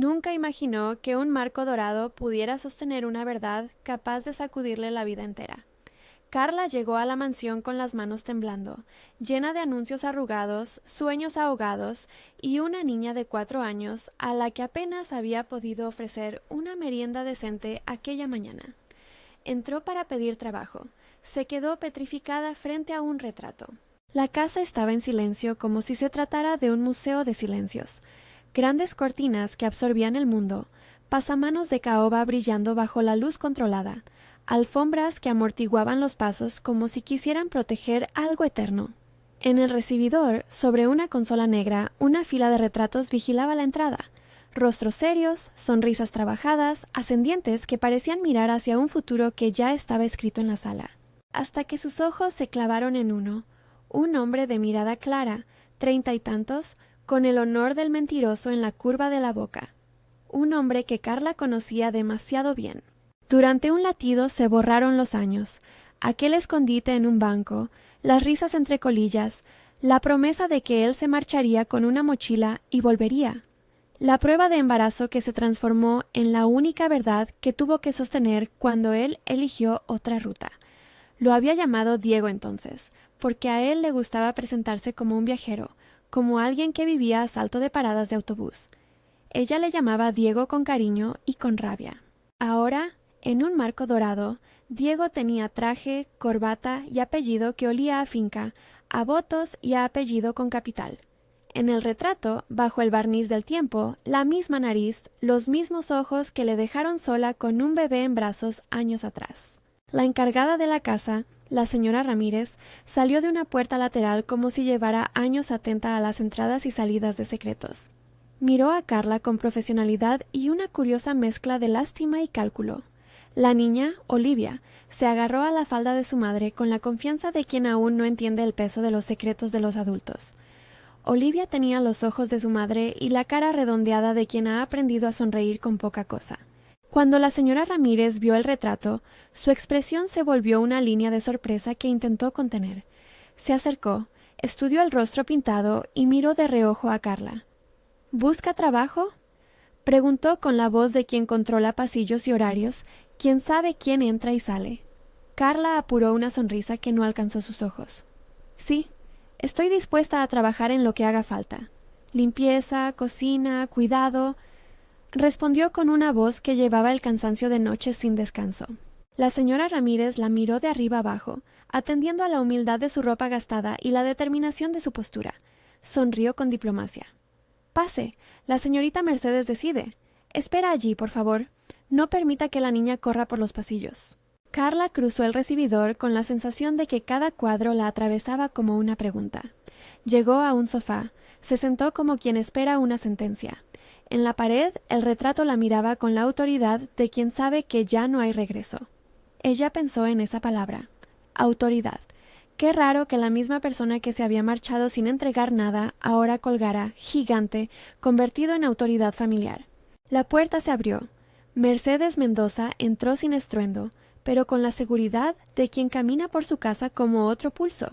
Nunca imaginó que un marco dorado pudiera sostener una verdad capaz de sacudirle la vida entera. Carla llegó a la mansión con las manos temblando, llena de anuncios arrugados, sueños ahogados y una niña de 4 años a la que apenas había podido ofrecer una merienda decente aquella mañana. Entró para pedir trabajo. Se quedó petrificada frente a un retrato. La casa estaba en silencio como si se tratara de un museo de silencios. Grandes cortinas que absorbían el mundo, pasamanos de caoba brillando bajo la luz controlada, alfombras que amortiguaban los pasos como si quisieran proteger algo eterno. En el recibidor, sobre una consola negra, una fila de retratos vigilaba la entrada. Rostros serios, sonrisas trabajadas, ascendientes que parecían mirar hacia un futuro que ya estaba escrito en la sala. Hasta que sus ojos se clavaron en uno, un hombre de mirada clara, 30 y tantos, con el honor del mentiroso en la curva de la boca. Un hombre que Carla conocía demasiado bien. Durante un latido se borraron los años, aquel escondite en un banco, las risas entre colillas, la promesa de que él se marcharía con una mochila y volvería. La prueba de embarazo que se transformó en la única verdad que tuvo que sostener cuando él eligió otra ruta. Lo había llamado Diego entonces, porque a él le gustaba presentarse como un viajero, como alguien que vivía a salto de paradas de autobús. Ella le llamaba Diego con cariño y con rabia. Ahora, en un marco dorado, Diego tenía traje, corbata y apellido que olía a finca, a votos y a apellido con capital. En el retrato, bajo el barniz del tiempo, la misma nariz, los mismos ojos que le dejaron sola con un bebé en brazos años atrás. La encargada de la casa, la señora Ramírez, salió de una puerta lateral como si llevara años atenta a las entradas y salidas de secretos. Miró a Carla con profesionalidad y una curiosa mezcla de lástima y cálculo. La niña, Olivia, se agarró a la falda de su madre con la confianza de quien aún no entiende el peso de los secretos de los adultos. Olivia tenía los ojos de su madre y la cara redondeada de quien ha aprendido a sonreír con poca cosa. Cuando la señora Ramírez vio el retrato, su expresión se volvió una línea de sorpresa que intentó contener. Se acercó, estudió el rostro pintado y miró de reojo a Carla. ¿Busca trabajo?, preguntó con la voz de quien controla pasillos y horarios, quien sabe quién entra y sale. Carla apuró una sonrisa que no alcanzó sus ojos. Sí, estoy dispuesta a trabajar en lo que haga falta. Limpieza, cocina, cuidado, respondió con una voz que llevaba el cansancio de noches sin descanso. La señora Ramírez la miró de arriba abajo, atendiendo a la humildad de su ropa gastada y la determinación de su postura. Sonrió con diplomacia. Pase, la señorita Mercedes decide. Espera allí, por favor. No permita que la niña corra por los pasillos. Carla cruzó el recibidor con la sensación de que cada cuadro la atravesaba como una pregunta. Llegó a un sofá, se sentó como quien espera una sentencia. En la pared, el retrato la miraba con la autoridad de quien sabe que ya no hay regreso. Ella pensó en esa palabra, autoridad. Qué raro que la misma persona que se había marchado sin entregar nada ahora colgara, gigante, convertido en autoridad familiar. La puerta se abrió. Mercedes Mendoza entró sin estruendo, pero con la seguridad de quien camina por su casa como otro pulso.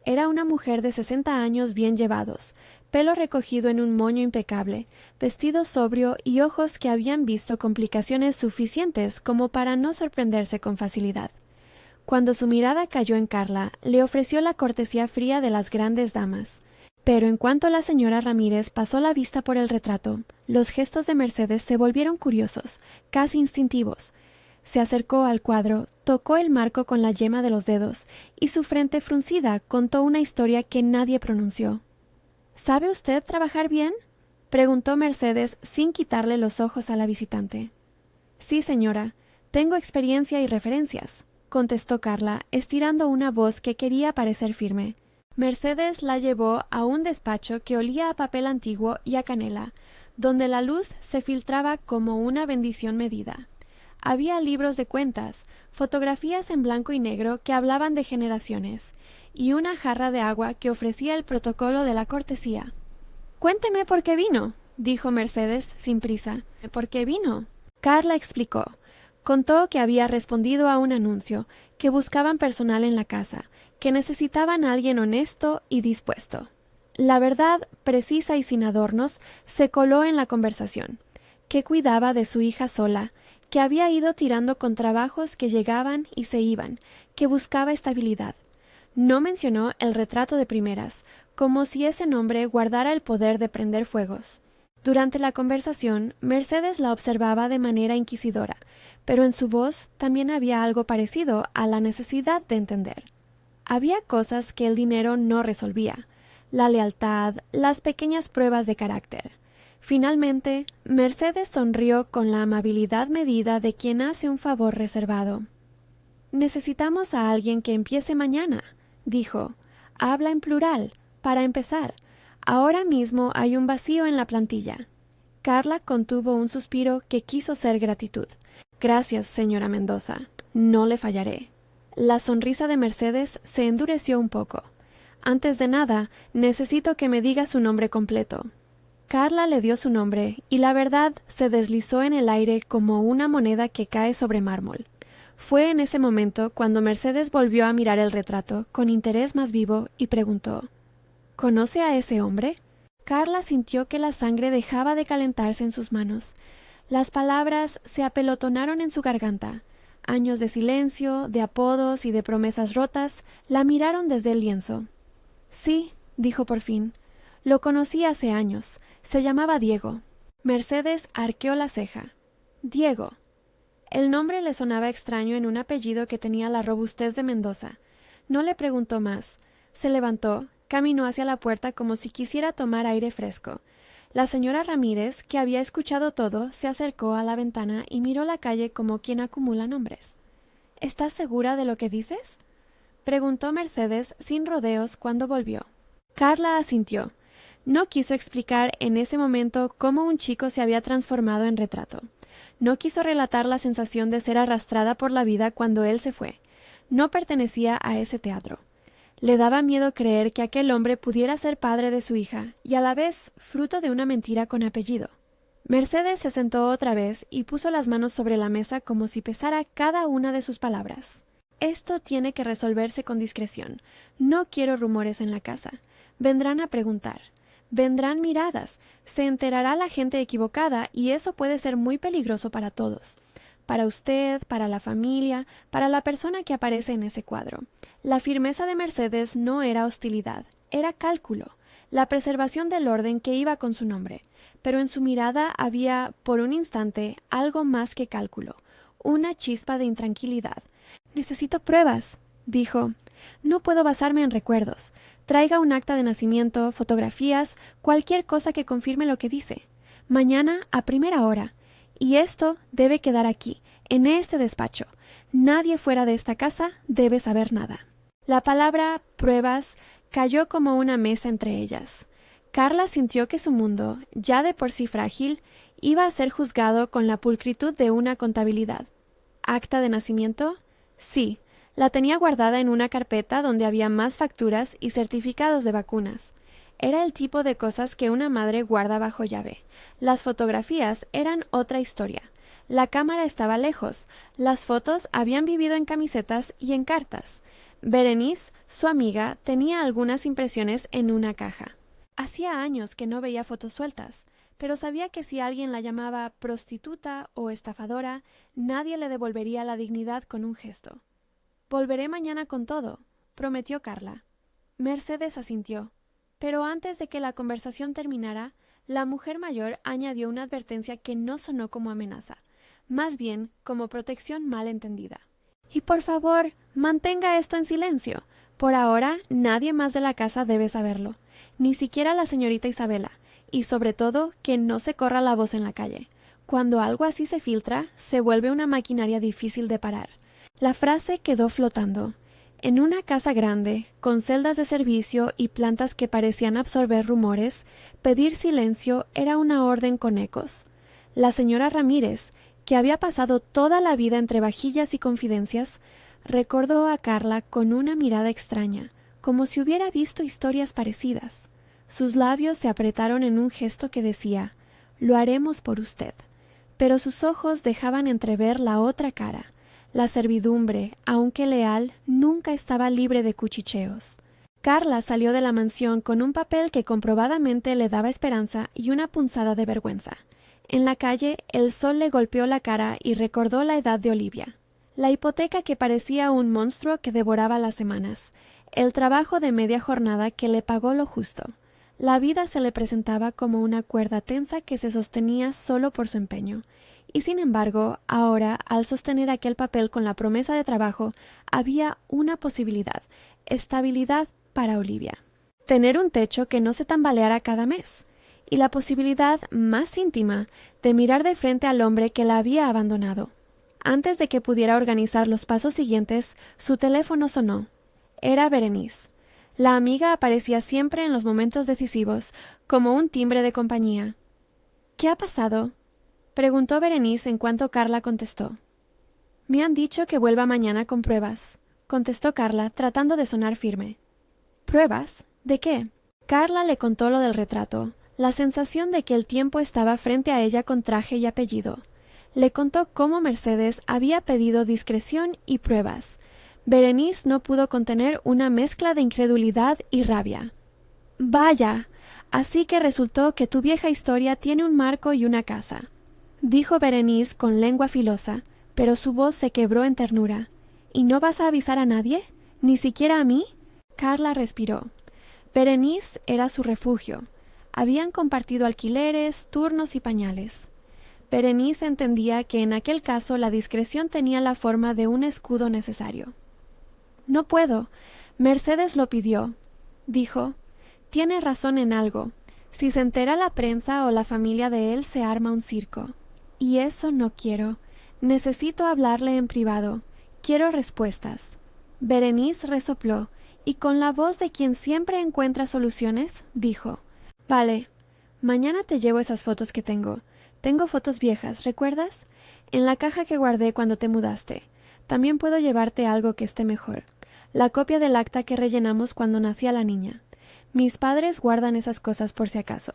Era una mujer de 60 años bien llevados, pelo recogido en un moño impecable, vestido sobrio y ojos que habían visto complicaciones suficientes como para no sorprenderse con facilidad. Cuando su mirada cayó en Carla, le ofreció la cortesía fría de las grandes damas. Pero en cuanto la señora Ramírez pasó la vista por el retrato, los gestos de Mercedes se volvieron curiosos, casi instintivos. Se acercó al cuadro, tocó el marco con la yema de los dedos, y su frente fruncida contó una historia que nadie pronunció. ¿Sabe usted trabajar bien?, preguntó Mercedes sin quitarle los ojos a la visitante. Sí, señora, tengo experiencia y referencias, contestó Carla, estirando una voz que quería parecer firme. Mercedes la llevó a un despacho que olía a papel antiguo y a canela, donde la luz se filtraba como una bendición medida. Había libros de cuentas, fotografías en blanco y negro que hablaban de generaciones, y una jarra de agua que ofrecía el protocolo de la cortesía. «Cuénteme por qué vino», dijo Mercedes sin prisa. «¿Por qué vino?». Carla explicó. Contó que había respondido a un anuncio, que buscaban personal en la casa, que necesitaban a alguien honesto y dispuesto. La verdad, precisa y sin adornos, se coló en la conversación. que cuidaba de su hija sola, que había ido tirando con trabajos que llegaban y se iban, que buscaba estabilidad. No mencionó el retrato de primeras, como si ese nombre guardara el poder de prender fuegos. Durante la conversación, Mercedes la observaba de manera inquisidora, pero en su voz también había algo parecido a la necesidad de entender. Había cosas que el dinero no resolvía: la lealtad, las pequeñas pruebas de carácter. Finalmente, Mercedes sonrió con la amabilidad medida de quien hace un favor reservado. «Necesitamos a alguien que empiece mañana», dijo. «Habla en plural, para empezar. Ahora mismo hay un vacío en la plantilla». Carla contuvo un suspiro que quiso ser gratitud. «Gracias, señora Mendoza. No le fallaré». La sonrisa de Mercedes se endureció un poco. «Antes de nada, necesito que me diga su nombre completo». Carla le dio su nombre, y la verdad se deslizó en el aire como una moneda que cae sobre mármol. Fue en ese momento cuando Mercedes volvió a mirar el retrato con interés más vivo y preguntó: «¿Conoce a ese hombre?». Carla sintió que la sangre dejaba de calentarse en sus manos. Las palabras se apelotonaron en su garganta. Años de silencio, de apodos y de promesas rotas la miraron desde el lienzo. «Sí», dijo por fin. «Lo conocí hace años. Se llamaba Diego». Mercedes arqueó la ceja. «Diego». El nombre le sonaba extraño en un apellido que tenía la robustez de Mendoza. No le preguntó más. Se levantó, caminó hacia la puerta como si quisiera tomar aire fresco. La señora Ramírez, que había escuchado todo, se acercó a la ventana y miró la calle como quien acumula nombres. «¿Estás segura de lo que dices?», preguntó Mercedes sin rodeos cuando volvió. Carla asintió. No quiso explicar en ese momento cómo un chico se había transformado en retrato. No quiso relatar la sensación de ser arrastrada por la vida cuando él se fue. No pertenecía a ese teatro. Le daba miedo creer que aquel hombre pudiera ser padre de su hija y a la vez fruto de una mentira con apellido. Mercedes se sentó otra vez y puso las manos sobre la mesa como si pesara cada una de sus palabras. «Esto tiene que resolverse con discreción. No quiero rumores en la casa. Vendrán a preguntar. Vendrán miradas, se enterará la gente equivocada y eso puede ser muy peligroso para todos. Para usted, para la familia, para la persona que aparece en ese cuadro». La firmeza de Mercedes no era hostilidad, era cálculo, la preservación del orden que iba con su nombre. Pero en su mirada había, por un instante, algo más que cálculo, una chispa de intranquilidad. «Necesito pruebas», dijo. «No puedo basarme en recuerdos. Traiga un acta de nacimiento, fotografías, cualquier cosa que confirme lo que dice. Mañana a primera hora. Y esto debe quedar aquí, en este despacho. Nadie fuera de esta casa debe saber nada». La palabra «pruebas» cayó como una mesa entre ellas. Carla sintió que su mundo, ya de por sí frágil, iba a ser juzgado con la pulcritud de una contabilidad. ¿Acta de nacimiento? Sí. La tenía guardada en una carpeta donde había más facturas y certificados de vacunas. Era el tipo de cosas que una madre guarda bajo llave. Las fotografías eran otra historia. La cámara estaba lejos. Las fotos habían vivido en camisetas y en cartas. Berenice, su amiga, tenía algunas impresiones en una caja. Hacía años que no veía fotos sueltas, pero sabía que si alguien la llamaba prostituta o estafadora, nadie le devolvería la dignidad con un gesto. «Volveré mañana con todo», prometió Carla. Mercedes asintió, pero antes de que la conversación terminara, la mujer mayor añadió una advertencia que no sonó como amenaza, más bien como protección mal entendida. «Y por favor, mantenga esto en silencio. Por ahora, nadie más de la casa debe saberlo, ni siquiera la señorita Isabela, y sobre todo que no se corra la voz en la calle. Cuando algo así se filtra, se vuelve una maquinaria difícil de parar». La frase quedó flotando. En una casa grande, con celdas de servicio y plantas que parecían absorber rumores, pedir silencio era una orden con ecos. La señora Ramírez, que había pasado toda la vida entre vajillas y confidencias, recordó a Carla con una mirada extraña, como si hubiera visto historias parecidas. Sus labios se apretaron en un gesto que decía: «Lo haremos por usted», pero sus ojos dejaban entrever la otra cara. La servidumbre, aunque leal, nunca estaba libre de cuchicheos. Carla salió de la mansión con un papel que comprobadamente le daba esperanza y una punzada de vergüenza. En la calle, el sol le golpeó la cara y recordó la edad de Olivia. La hipoteca que parecía un monstruo que devoraba las semanas. El trabajo de media jornada que le pagó lo justo. La vida se le presentaba como una cuerda tensa que se sostenía solo por su empeño. Y sin embargo, ahora, al sostener aquel papel con la promesa de trabajo, había una posibilidad: estabilidad para Olivia. Tener un techo que no se tambaleara cada mes. Y la posibilidad más íntima de mirar de frente al hombre que la había abandonado. Antes de que pudiera organizar los pasos siguientes, su teléfono sonó. Era Berenice. La amiga aparecía siempre en los momentos decisivos, como un timbre de compañía. —¿Qué ha pasado? —preguntó Berenice en cuanto Carla contestó. —Me han dicho que vuelva mañana con pruebas —contestó Carla, tratando de sonar firme. —¿Pruebas? ¿De qué? Carla le contó lo del retrato, la sensación de que el tiempo estaba frente a ella con traje y apellido. Le contó cómo Mercedes había pedido discreción y pruebas. Berenice no pudo contener una mezcla de incredulidad y rabia. —Vaya, así que resultó que tu vieja historia tiene un marco y una casa —dijo Berenice con lengua filosa, pero su voz se quebró en ternura. —¿Y no vas a avisar a nadie? ¿Ni siquiera a mí? Carla respiró. Berenice era su refugio. Habían compartido alquileres, turnos y pañales. Berenice entendía que en aquel caso la discreción tenía la forma de un escudo necesario. —No puedo. Mercedes lo pidió —dijo—. Tiene razón en algo. Si se entera la prensa o la familia de él, se arma un circo. Y eso no quiero. Necesito hablarle en privado. Quiero respuestas. Berenice resopló, y con la voz de quien siempre encuentra soluciones, dijo: —Vale, mañana te llevo esas fotos que tengo. Tengo fotos viejas, ¿recuerdas? En la caja que guardé cuando te mudaste. También puedo llevarte algo que esté mejor. La copia del acta que rellenamos cuando nacía la niña. Mis padres guardan esas cosas por si acaso.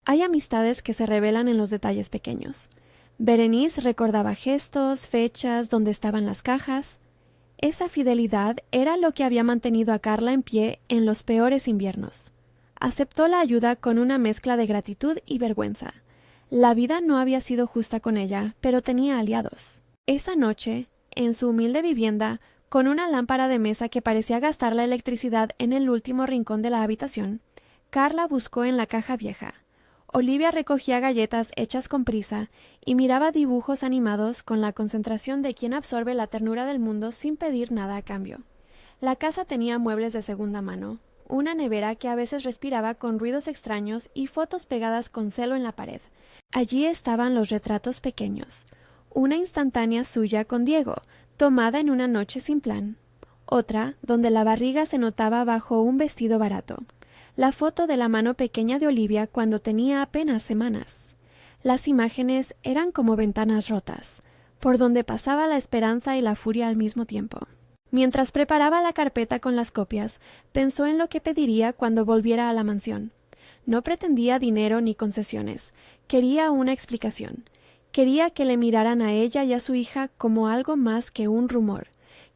Hay amistades que se revelan en los detalles pequeños. Berenice recordaba gestos, fechas, dónde estaban las cajas. Esa fidelidad era lo que había mantenido a Carla en pie en los peores inviernos. Aceptó la ayuda con una mezcla de gratitud y vergüenza. La vida no había sido justa con ella, pero tenía aliados. Esa noche, en su humilde vivienda, con una lámpara de mesa que parecía gastar la electricidad en el último rincón de la habitación, Carla buscó en la caja vieja. Olivia recogía galletas hechas con prisa y miraba dibujos animados con la concentración de quien absorbe la ternura del mundo sin pedir nada a cambio. La casa tenía muebles de segunda mano, una nevera que a veces respiraba con ruidos extraños y fotos pegadas con celo en la pared. Allí estaban los retratos pequeños. Una instantánea suya con Diego, tomada en una noche sin plan. Otra, donde la barriga se notaba bajo un vestido barato. La foto de la mano pequeña de Olivia cuando tenía apenas semanas. Las imágenes eran como ventanas rotas, por donde pasaba la esperanza y la furia al mismo tiempo. Mientras preparaba la carpeta con las copias, pensó en lo que pediría cuando volviera a la mansión. No pretendía dinero ni concesiones. Quería una explicación. Quería que le miraran a ella y a su hija como algo más que un rumor.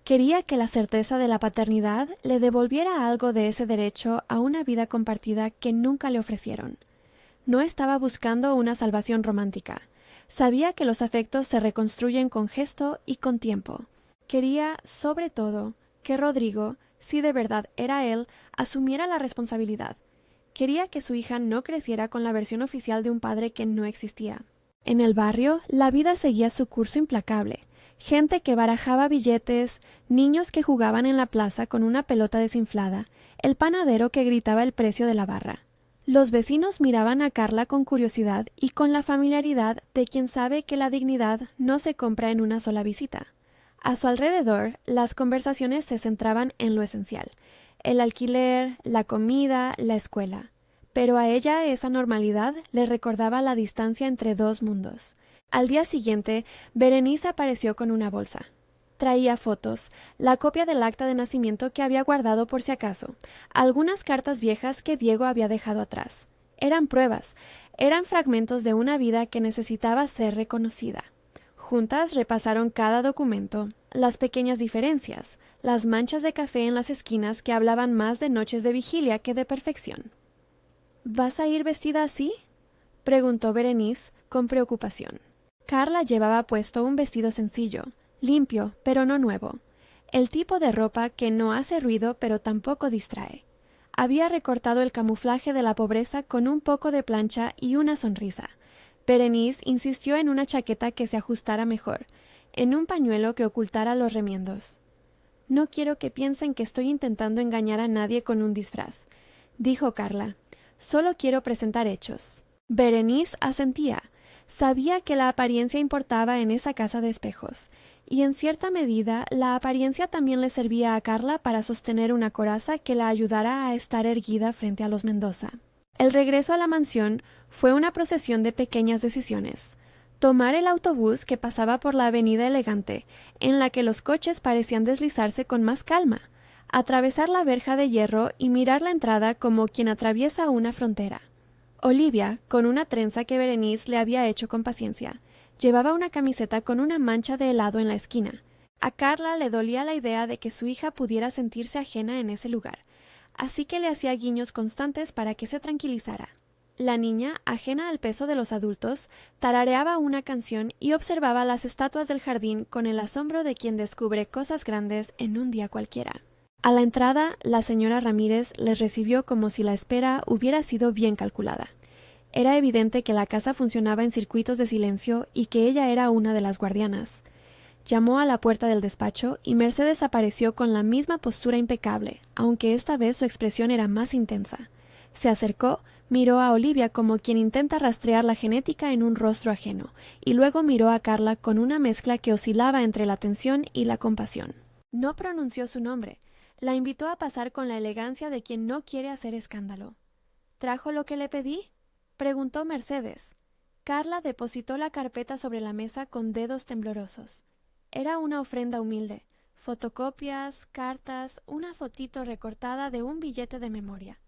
Quería que la certeza de la paternidad le devolviera algo de ese derecho a una vida compartida que nunca le ofrecieron. No estaba buscando una salvación romántica. Sabía que los afectos se reconstruyen con gesto y con tiempo. Quería, sobre todo, que Rodrigo, si de verdad era él, asumiera la responsabilidad. Quería que su hija no creciera con la versión oficial de un padre que no existía. En el barrio, la vida seguía su curso implacable. Gente que barajaba billetes, niños que jugaban en la plaza con una pelota desinflada, el panadero que gritaba el precio de la barra. Los vecinos miraban a Carla con curiosidad y con la familiaridad de quien sabe que la dignidad no se compra en una sola visita. A su alrededor, las conversaciones se centraban en lo esencial: el alquiler, la comida, la escuela. Pero a ella esa normalidad le recordaba la distancia entre dos mundos. Al día siguiente, Berenice apareció con una bolsa. Traía fotos, la copia del acta de nacimiento que había guardado por si acaso, algunas cartas viejas que Diego había dejado atrás. Eran pruebas, eran fragmentos de una vida que necesitaba ser reconocida. Juntas repasaron cada documento, las pequeñas diferencias, las manchas de café en las esquinas que hablaban más de noches de vigilia que de perfección. —¿Vas a ir vestida así? —preguntó Berenice, con preocupación. Carla llevaba puesto un vestido sencillo, limpio, pero no nuevo. El tipo de ropa que no hace ruido pero tampoco distrae. Había recortado el camuflaje de la pobreza con un poco de plancha y una sonrisa. Berenice insistió en una chaqueta que se ajustara mejor, en un pañuelo que ocultara los remiendos. «No quiero que piensen que estoy intentando engañar a nadie con un disfraz», dijo Carla. «Solo quiero presentar hechos». Berenice asentía. Sabía que la apariencia importaba en esa casa de espejos, y en cierta medida la apariencia también le servía a Carla para sostener una coraza que la ayudara a estar erguida frente a los Mendoza. El regreso a la mansión fue una procesión de pequeñas decisiones. Tomar el autobús que pasaba por la avenida elegante, en la que los coches parecían deslizarse con más calma, atravesar la verja de hierro y mirar la entrada como quien atraviesa una frontera. Olivia, con una trenza que Berenice le había hecho con paciencia, llevaba una camiseta con una mancha de helado en la esquina. A Carla le dolía la idea de que su hija pudiera sentirse ajena en ese lugar, así que le hacía guiños constantes para que se tranquilizara. La niña, ajena al peso de los adultos, tarareaba una canción y observaba las estatuas del jardín con el asombro de quien descubre cosas grandes en un día cualquiera. A la entrada, la señora Ramírez les recibió como si la espera hubiera sido bien calculada. Era evidente que la casa funcionaba en circuitos de silencio y que ella era una de las guardianas. Llamó a la puerta del despacho y Mercedes apareció con la misma postura impecable, aunque esta vez su expresión era más intensa. Se acercó, miró a Olivia como quien intenta rastrear la genética en un rostro ajeno, y luego miró a Carla con una mezcla que oscilaba entre la tensión y la compasión. No pronunció su nombre. La invitó a pasar con la elegancia de quien no quiere hacer escándalo. ¿Trajo lo que le pedí?, preguntó Mercedes. Carla depositó la carpeta sobre la mesa con dedos temblorosos. Era una ofrenda humilde, fotocopias, cartas, una fotito recortada de un billete de memoria.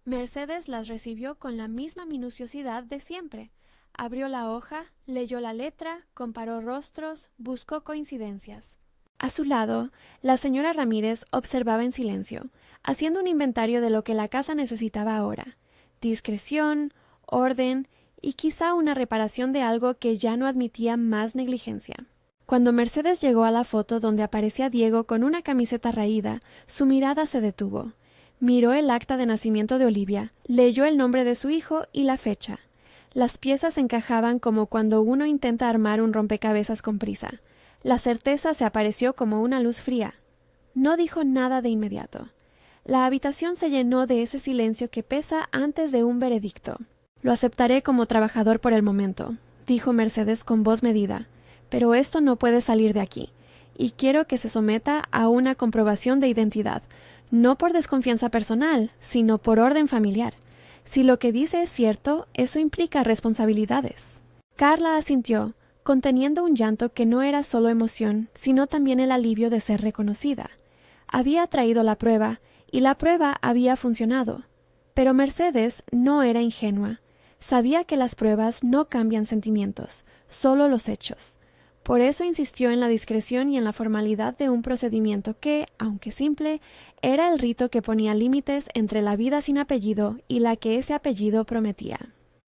Mercedes las recibió con la misma minuciosidad de siempre. Abrió la hoja, leyó la letra, comparó rostros, buscó coincidencias. A su lado, la señora Ramírez observaba en silencio, haciendo un inventario de lo que la casa necesitaba ahora. Discreción, orden y quizá una reparación de algo que ya no admitía más negligencia. Cuando Mercedes llegó a la foto donde aparecía Diego con una camiseta raída, su mirada se detuvo. Miró el acta de nacimiento de Olivia, leyó el nombre de su hijo y la fecha. Las piezas encajaban como cuando uno intenta armar un rompecabezas con prisa. La certeza se apareció como una luz fría. No dijo nada de inmediato. La habitación se llenó de ese silencio que pesa antes de un veredicto. «Lo aceptaré como trabajador por el momento», dijo Mercedes con voz medida, «pero esto no puede salir de aquí, y quiero que se someta a una comprobación de identidad, no por desconfianza personal, sino por orden familiar. Si lo que dice es cierto, eso implica responsabilidades». Carla asintió, conteniendo un llanto que no era solo emoción, sino también el alivio de ser reconocida. Había traído la prueba, y la prueba había funcionado. Pero Mercedes no era ingenua. Sabía que las pruebas no cambian sentimientos, solo los hechos. Por eso insistió en la discreción y en la formalidad de un procedimiento que, aunque simple, era el rito que ponía límites entre la vida sin apellido y la que ese apellido prometía.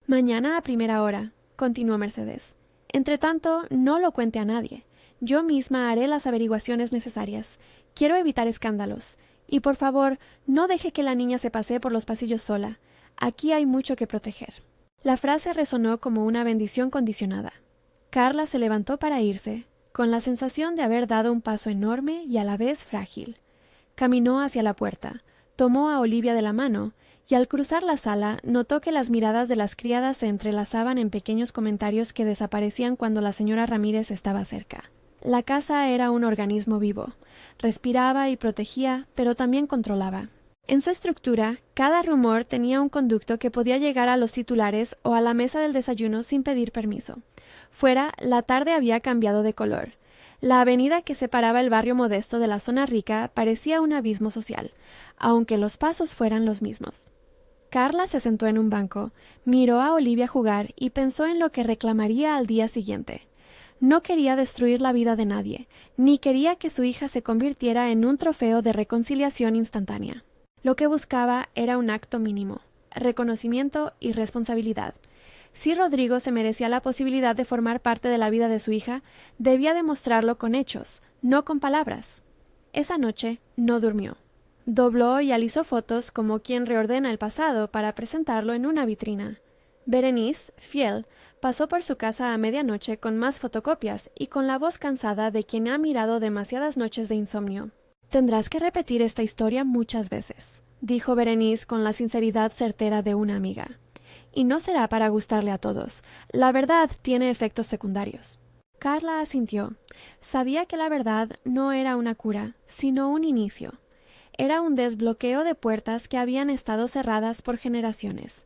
«Mañana a primera hora», continuó Mercedes. «Entretanto, no lo cuente a nadie. Yo misma haré las averiguaciones necesarias. Quiero evitar escándalos. Y por favor, no deje que la niña se pasee por los pasillos sola. Aquí hay mucho que proteger». La frase resonó como una bendición condicionada. Carla se levantó para irse, con la sensación de haber dado un paso enorme y a la vez frágil. Caminó hacia la puerta, tomó a Olivia de la mano, y al cruzar la sala notó que las miradas de las criadas se entrelazaban en pequeños comentarios que desaparecían cuando la señora Ramírez estaba cerca. La casa era un organismo vivo. Respiraba y protegía, pero también controlaba. En su estructura, cada rumor tenía un conducto que podía llegar a los titulares o a la mesa del desayuno sin pedir permiso. Fuera, la tarde había cambiado de color. La avenida que separaba el barrio modesto de la zona rica parecía un abismo social, aunque los pasos fueran los mismos. Carla se sentó en un banco, miró a Olivia jugar y pensó en lo que reclamaría al día siguiente. No quería destruir la vida de nadie, ni quería que su hija se convirtiera en un trofeo de reconciliación instantánea. Lo que buscaba era un acto mínimo, reconocimiento y responsabilidad. Si Rodrigo se merecía la posibilidad de formar parte de la vida de su hija, debía demostrarlo con hechos, no con palabras. Esa noche no durmió. Dobló y alisó fotos como quien reordena el pasado para presentarlo en una vitrina. Berenice, fiel, pasó por su casa a medianoche con más fotocopias y con la voz cansada de quien ha mirado demasiadas noches de insomnio. «Tendrás que repetir esta historia muchas veces», dijo Berenice con la sinceridad certera de una amiga. «Y no será para gustarle a todos. La verdad tiene efectos secundarios». Carla asintió. Sabía que la verdad no era una cura, sino un inicio. Era un desbloqueo de puertas que habían estado cerradas por generaciones.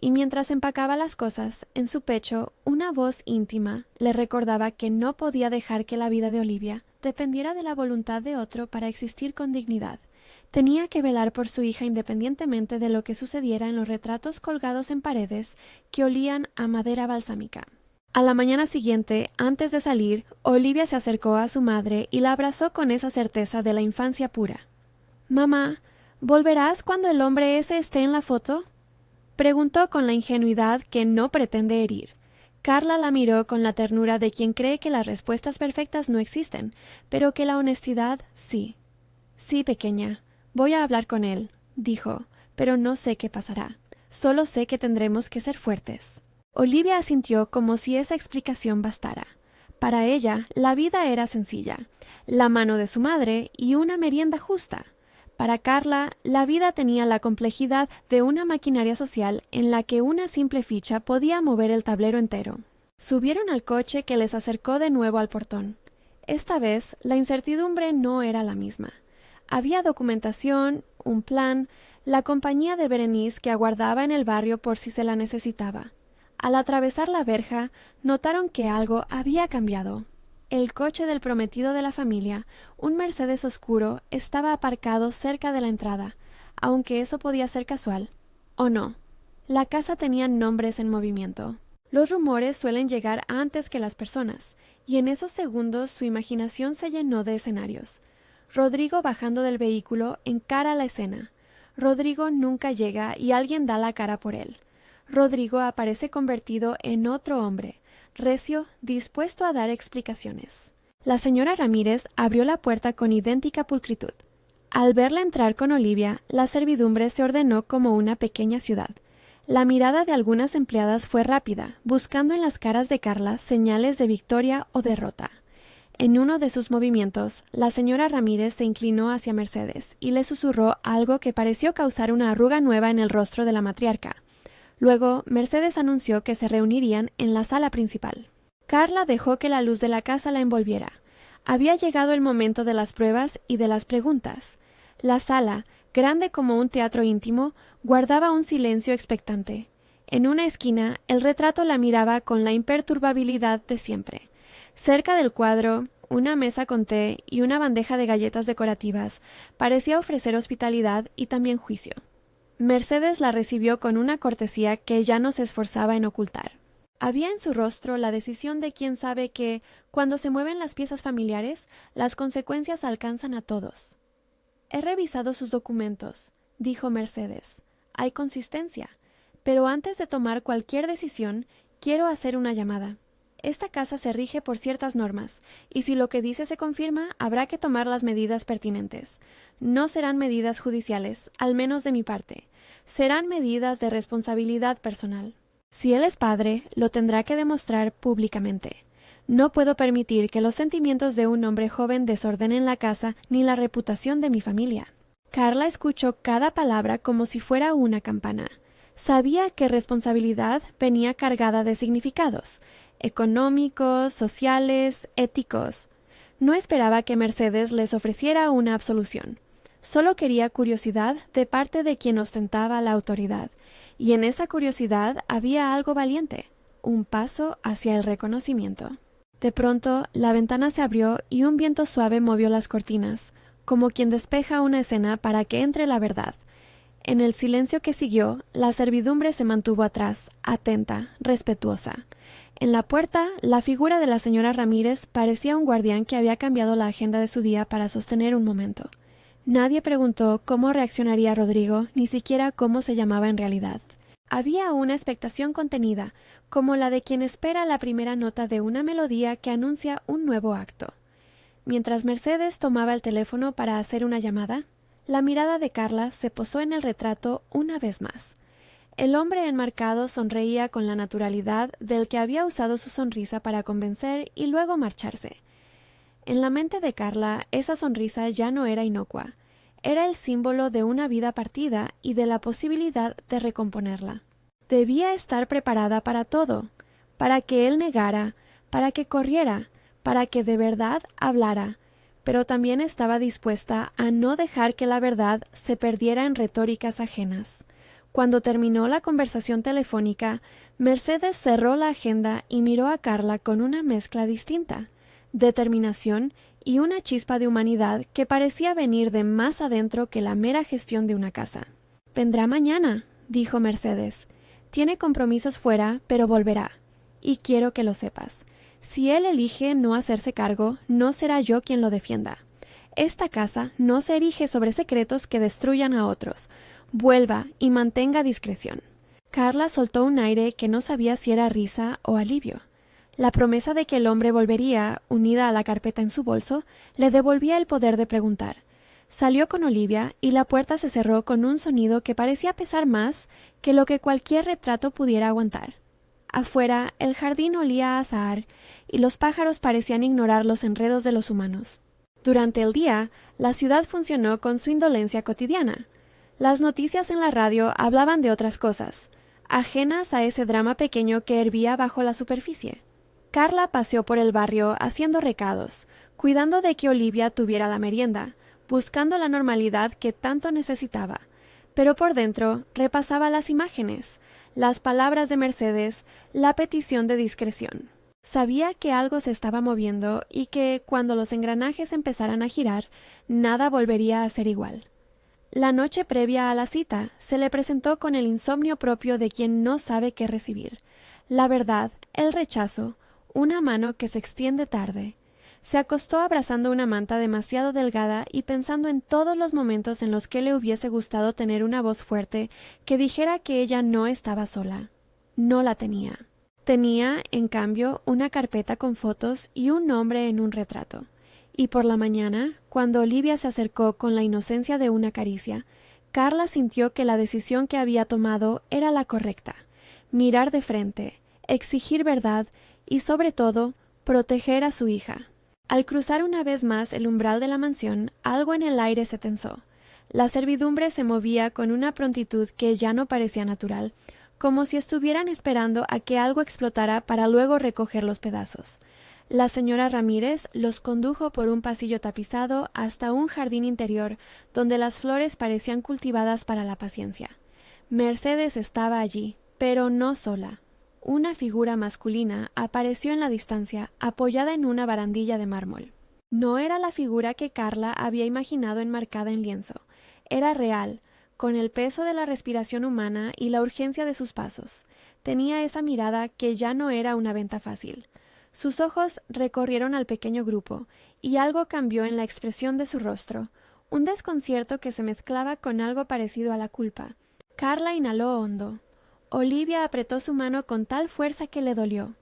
Y mientras empacaba las cosas, en su pecho, una voz íntima le recordaba que no podía dejar que la vida de Olivia dependiera de la voluntad de otro para existir con dignidad. Tenía que velar por su hija independientemente de lo que sucediera en los retratos colgados en paredes que olían a madera balsámica. A la mañana siguiente, antes de salir, Olivia se acercó a su madre y la abrazó con esa certeza de la infancia pura. «Mamá, ¿volverás cuando el hombre ese esté en la foto?», preguntó con la ingenuidad que no pretende herir. Carla la miró con la ternura de quien cree que las respuestas perfectas no existen, pero que la honestidad sí. «Sí, pequeña, voy a hablar con él», dijo, «pero no sé qué pasará. Solo sé que tendremos que ser fuertes». Olivia asintió como si esa explicación bastara. Para ella, la vida era sencilla: la mano de su madre y una merienda justa. Para Carla, la vida tenía la complejidad de una maquinaria social en la que una simple ficha podía mover el tablero entero. Subieron al coche que les acercó de nuevo al portón. Esta vez, la incertidumbre no era la misma. Había documentación, un plan, la compañía de Berenice que aguardaba en el barrio por si se la necesitaba. Al atravesar la verja, notaron que algo había cambiado. El coche del prometido de la familia, un Mercedes oscuro, estaba aparcado cerca de la entrada, aunque eso podía ser casual. ¿O no? La casa tenía nombres en movimiento. Los rumores suelen llegar antes que las personas, y en esos segundos su imaginación se llenó de escenarios. Rodrigo bajando del vehículo encara la escena. Rodrigo nunca llega y alguien da la cara por él. Rodrigo aparece convertido en otro hombre, recio, dispuesto a dar explicaciones. La señora Ramírez abrió la puerta con idéntica pulcritud. Al verla entrar con Olivia, la servidumbre se ordenó como una pequeña ciudad. La mirada de algunas empleadas fue rápida, buscando en las caras de Carla señales de victoria o derrota. En uno de sus movimientos, la señora Ramírez se inclinó hacia Mercedes y le susurró algo que pareció causar una arruga nueva en el rostro de la matriarca. Luego, Mercedes anunció que se reunirían en la sala principal. Carla dejó que la luz de la casa la envolviera. Había llegado el momento de las pruebas y de las preguntas. La sala, grande como un teatro íntimo, guardaba un silencio expectante. En una esquina, el retrato la miraba con la imperturbabilidad de siempre. Cerca del cuadro, una mesa con té y una bandeja de galletas decorativas parecía ofrecer hospitalidad y también juicio. Mercedes la recibió con una cortesía que ya no se esforzaba en ocultar. Había en su rostro la decisión de quien sabe que, cuando se mueven las piezas familiares, las consecuencias alcanzan a todos. «He revisado sus documentos», dijo Mercedes. «Hay consistencia, pero antes de tomar cualquier decisión, quiero hacer una llamada. Esta casa se rige por ciertas normas, y si lo que dice se confirma, habrá que tomar las medidas pertinentes. No serán medidas judiciales, al menos de mi parte. Serán medidas de responsabilidad personal. Si él es padre, lo tendrá que demostrar públicamente. No puedo permitir que los sentimientos de un hombre joven desordenen la casa ni la reputación de mi familia». Carla escuchó cada palabra como si fuera una campana. Sabía que responsabilidad venía cargada de significados económicos, sociales, éticos. No esperaba que Mercedes les ofreciera una absolución. Solo quería curiosidad de parte de quien ostentaba la autoridad, y en esa curiosidad había algo valiente, un paso hacia el reconocimiento. De pronto, la ventana se abrió y un viento suave movió las cortinas, como quien despeja una escena para que entre la verdad. En el silencio que siguió, la servidumbre se mantuvo atrás, atenta, respetuosa. En la puerta, la figura de la señora Ramírez parecía un guardián que había cambiado la agenda de su día para sostener un momento. Nadie preguntó cómo reaccionaría Rodrigo, ni siquiera cómo se llamaba en realidad. Había una expectación contenida, como la de quien espera la primera nota de una melodía que anuncia un nuevo acto. Mientras Mercedes tomaba el teléfono para hacer una llamada, la mirada de Carla se posó en el retrato una vez más. El hombre enmarcado sonreía con la naturalidad del que había usado su sonrisa para convencer y luego marcharse. En la mente de Carla, esa sonrisa ya no era inocua. Era el símbolo de una vida partida y de la posibilidad de recomponerla. Debía estar preparada para todo, para que él negara, para que corriera, para que de verdad hablara, pero también estaba dispuesta a no dejar que la verdad se perdiera en retóricas ajenas. Cuando terminó la conversación telefónica, Mercedes cerró la agenda y miró a Carla con una mezcla distinta, determinación y una chispa de humanidad que parecía venir de más adentro que la mera gestión de una casa. «Vendrá mañana», dijo Mercedes. «Tiene compromisos fuera, pero volverá. Y quiero que lo sepas. Si él elige no hacerse cargo, no será yo quien lo defienda. Esta casa no se erige sobre secretos que destruyan a otros. Vuelva y mantenga discreción». Carla soltó un aire que no sabía si era risa o alivio. La promesa de que el hombre volvería, unida a la carpeta en su bolso, le devolvía el poder de preguntar. Salió con Olivia y la puerta se cerró con un sonido que parecía pesar más que lo que cualquier retrato pudiera aguantar. Afuera, el jardín olía a azahar y los pájaros parecían ignorar los enredos de los humanos. Durante el día, la ciudad funcionó con su indolencia cotidiana. Las noticias en la radio hablaban de otras cosas, ajenas a ese drama pequeño que hervía bajo la superficie. Carla paseó por el barrio haciendo recados, cuidando de que Olivia tuviera la merienda, buscando la normalidad que tanto necesitaba. Pero por dentro repasaba las imágenes, las palabras de Mercedes, la petición de discreción. Sabía que algo se estaba moviendo y que, cuando los engranajes empezaran a girar, nada volvería a ser igual. La noche previa a la cita se le presentó con el insomnio propio de quien no sabe qué recibir. La verdad, el rechazo, una mano que se extiende tarde. Se acostó abrazando una manta demasiado delgada y pensando en todos los momentos en los que le hubiese gustado tener una voz fuerte que dijera que ella no estaba sola. No la tenía. Tenía, en cambio, una carpeta con fotos y un nombre en un retrato. Y por la mañana, cuando Olivia se acercó con la inocencia de una caricia, Carla sintió que la decisión que había tomado era la correcta. Mirar de frente, exigir verdad y, sobre todo, proteger a su hija. Al cruzar una vez más el umbral de la mansión, algo en el aire se tensó. La servidumbre se movía con una prontitud que ya no parecía natural, como si estuvieran esperando a que algo explotara para luego recoger los pedazos. La señora Ramírez los condujo por un pasillo tapizado hasta un jardín interior donde las flores parecían cultivadas para la paciencia. Mercedes estaba allí, pero no sola. Una figura masculina apareció en la distancia, apoyada en una barandilla de mármol. No era la figura que Carla había imaginado enmarcada en lienzo. Era real, con el peso de la respiración humana y la urgencia de sus pasos. Tenía esa mirada que ya no era una venta fácil. Sus ojos recorrieron al pequeño grupo, y algo cambió en la expresión de su rostro, un desconcierto que se mezclaba con algo parecido a la culpa. Carla inhaló hondo. Olivia apretó su mano con tal fuerza que le dolió.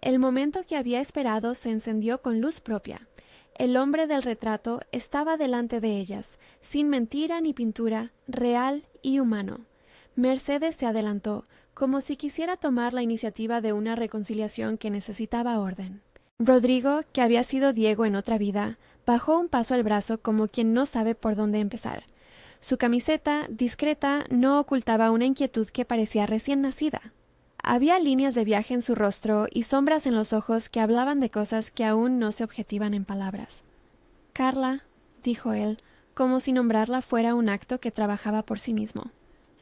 El momento que había esperado se encendió con luz propia. El hombre del retrato estaba delante de ellas, sin mentira ni pintura, real y humano. Mercedes se adelantó, como si quisiera tomar la iniciativa de una reconciliación que necesitaba orden. Rodrigo, que había sido Diego en otra vida, bajó un paso el brazo como quien no sabe por dónde empezar. Su camiseta, discreta, no ocultaba una inquietud que parecía recién nacida. Había líneas de viaje en su rostro y sombras en los ojos que hablaban de cosas que aún no se objetivan en palabras. «Carla», dijo él, como si nombrarla fuera un acto que trabajaba por sí mismo.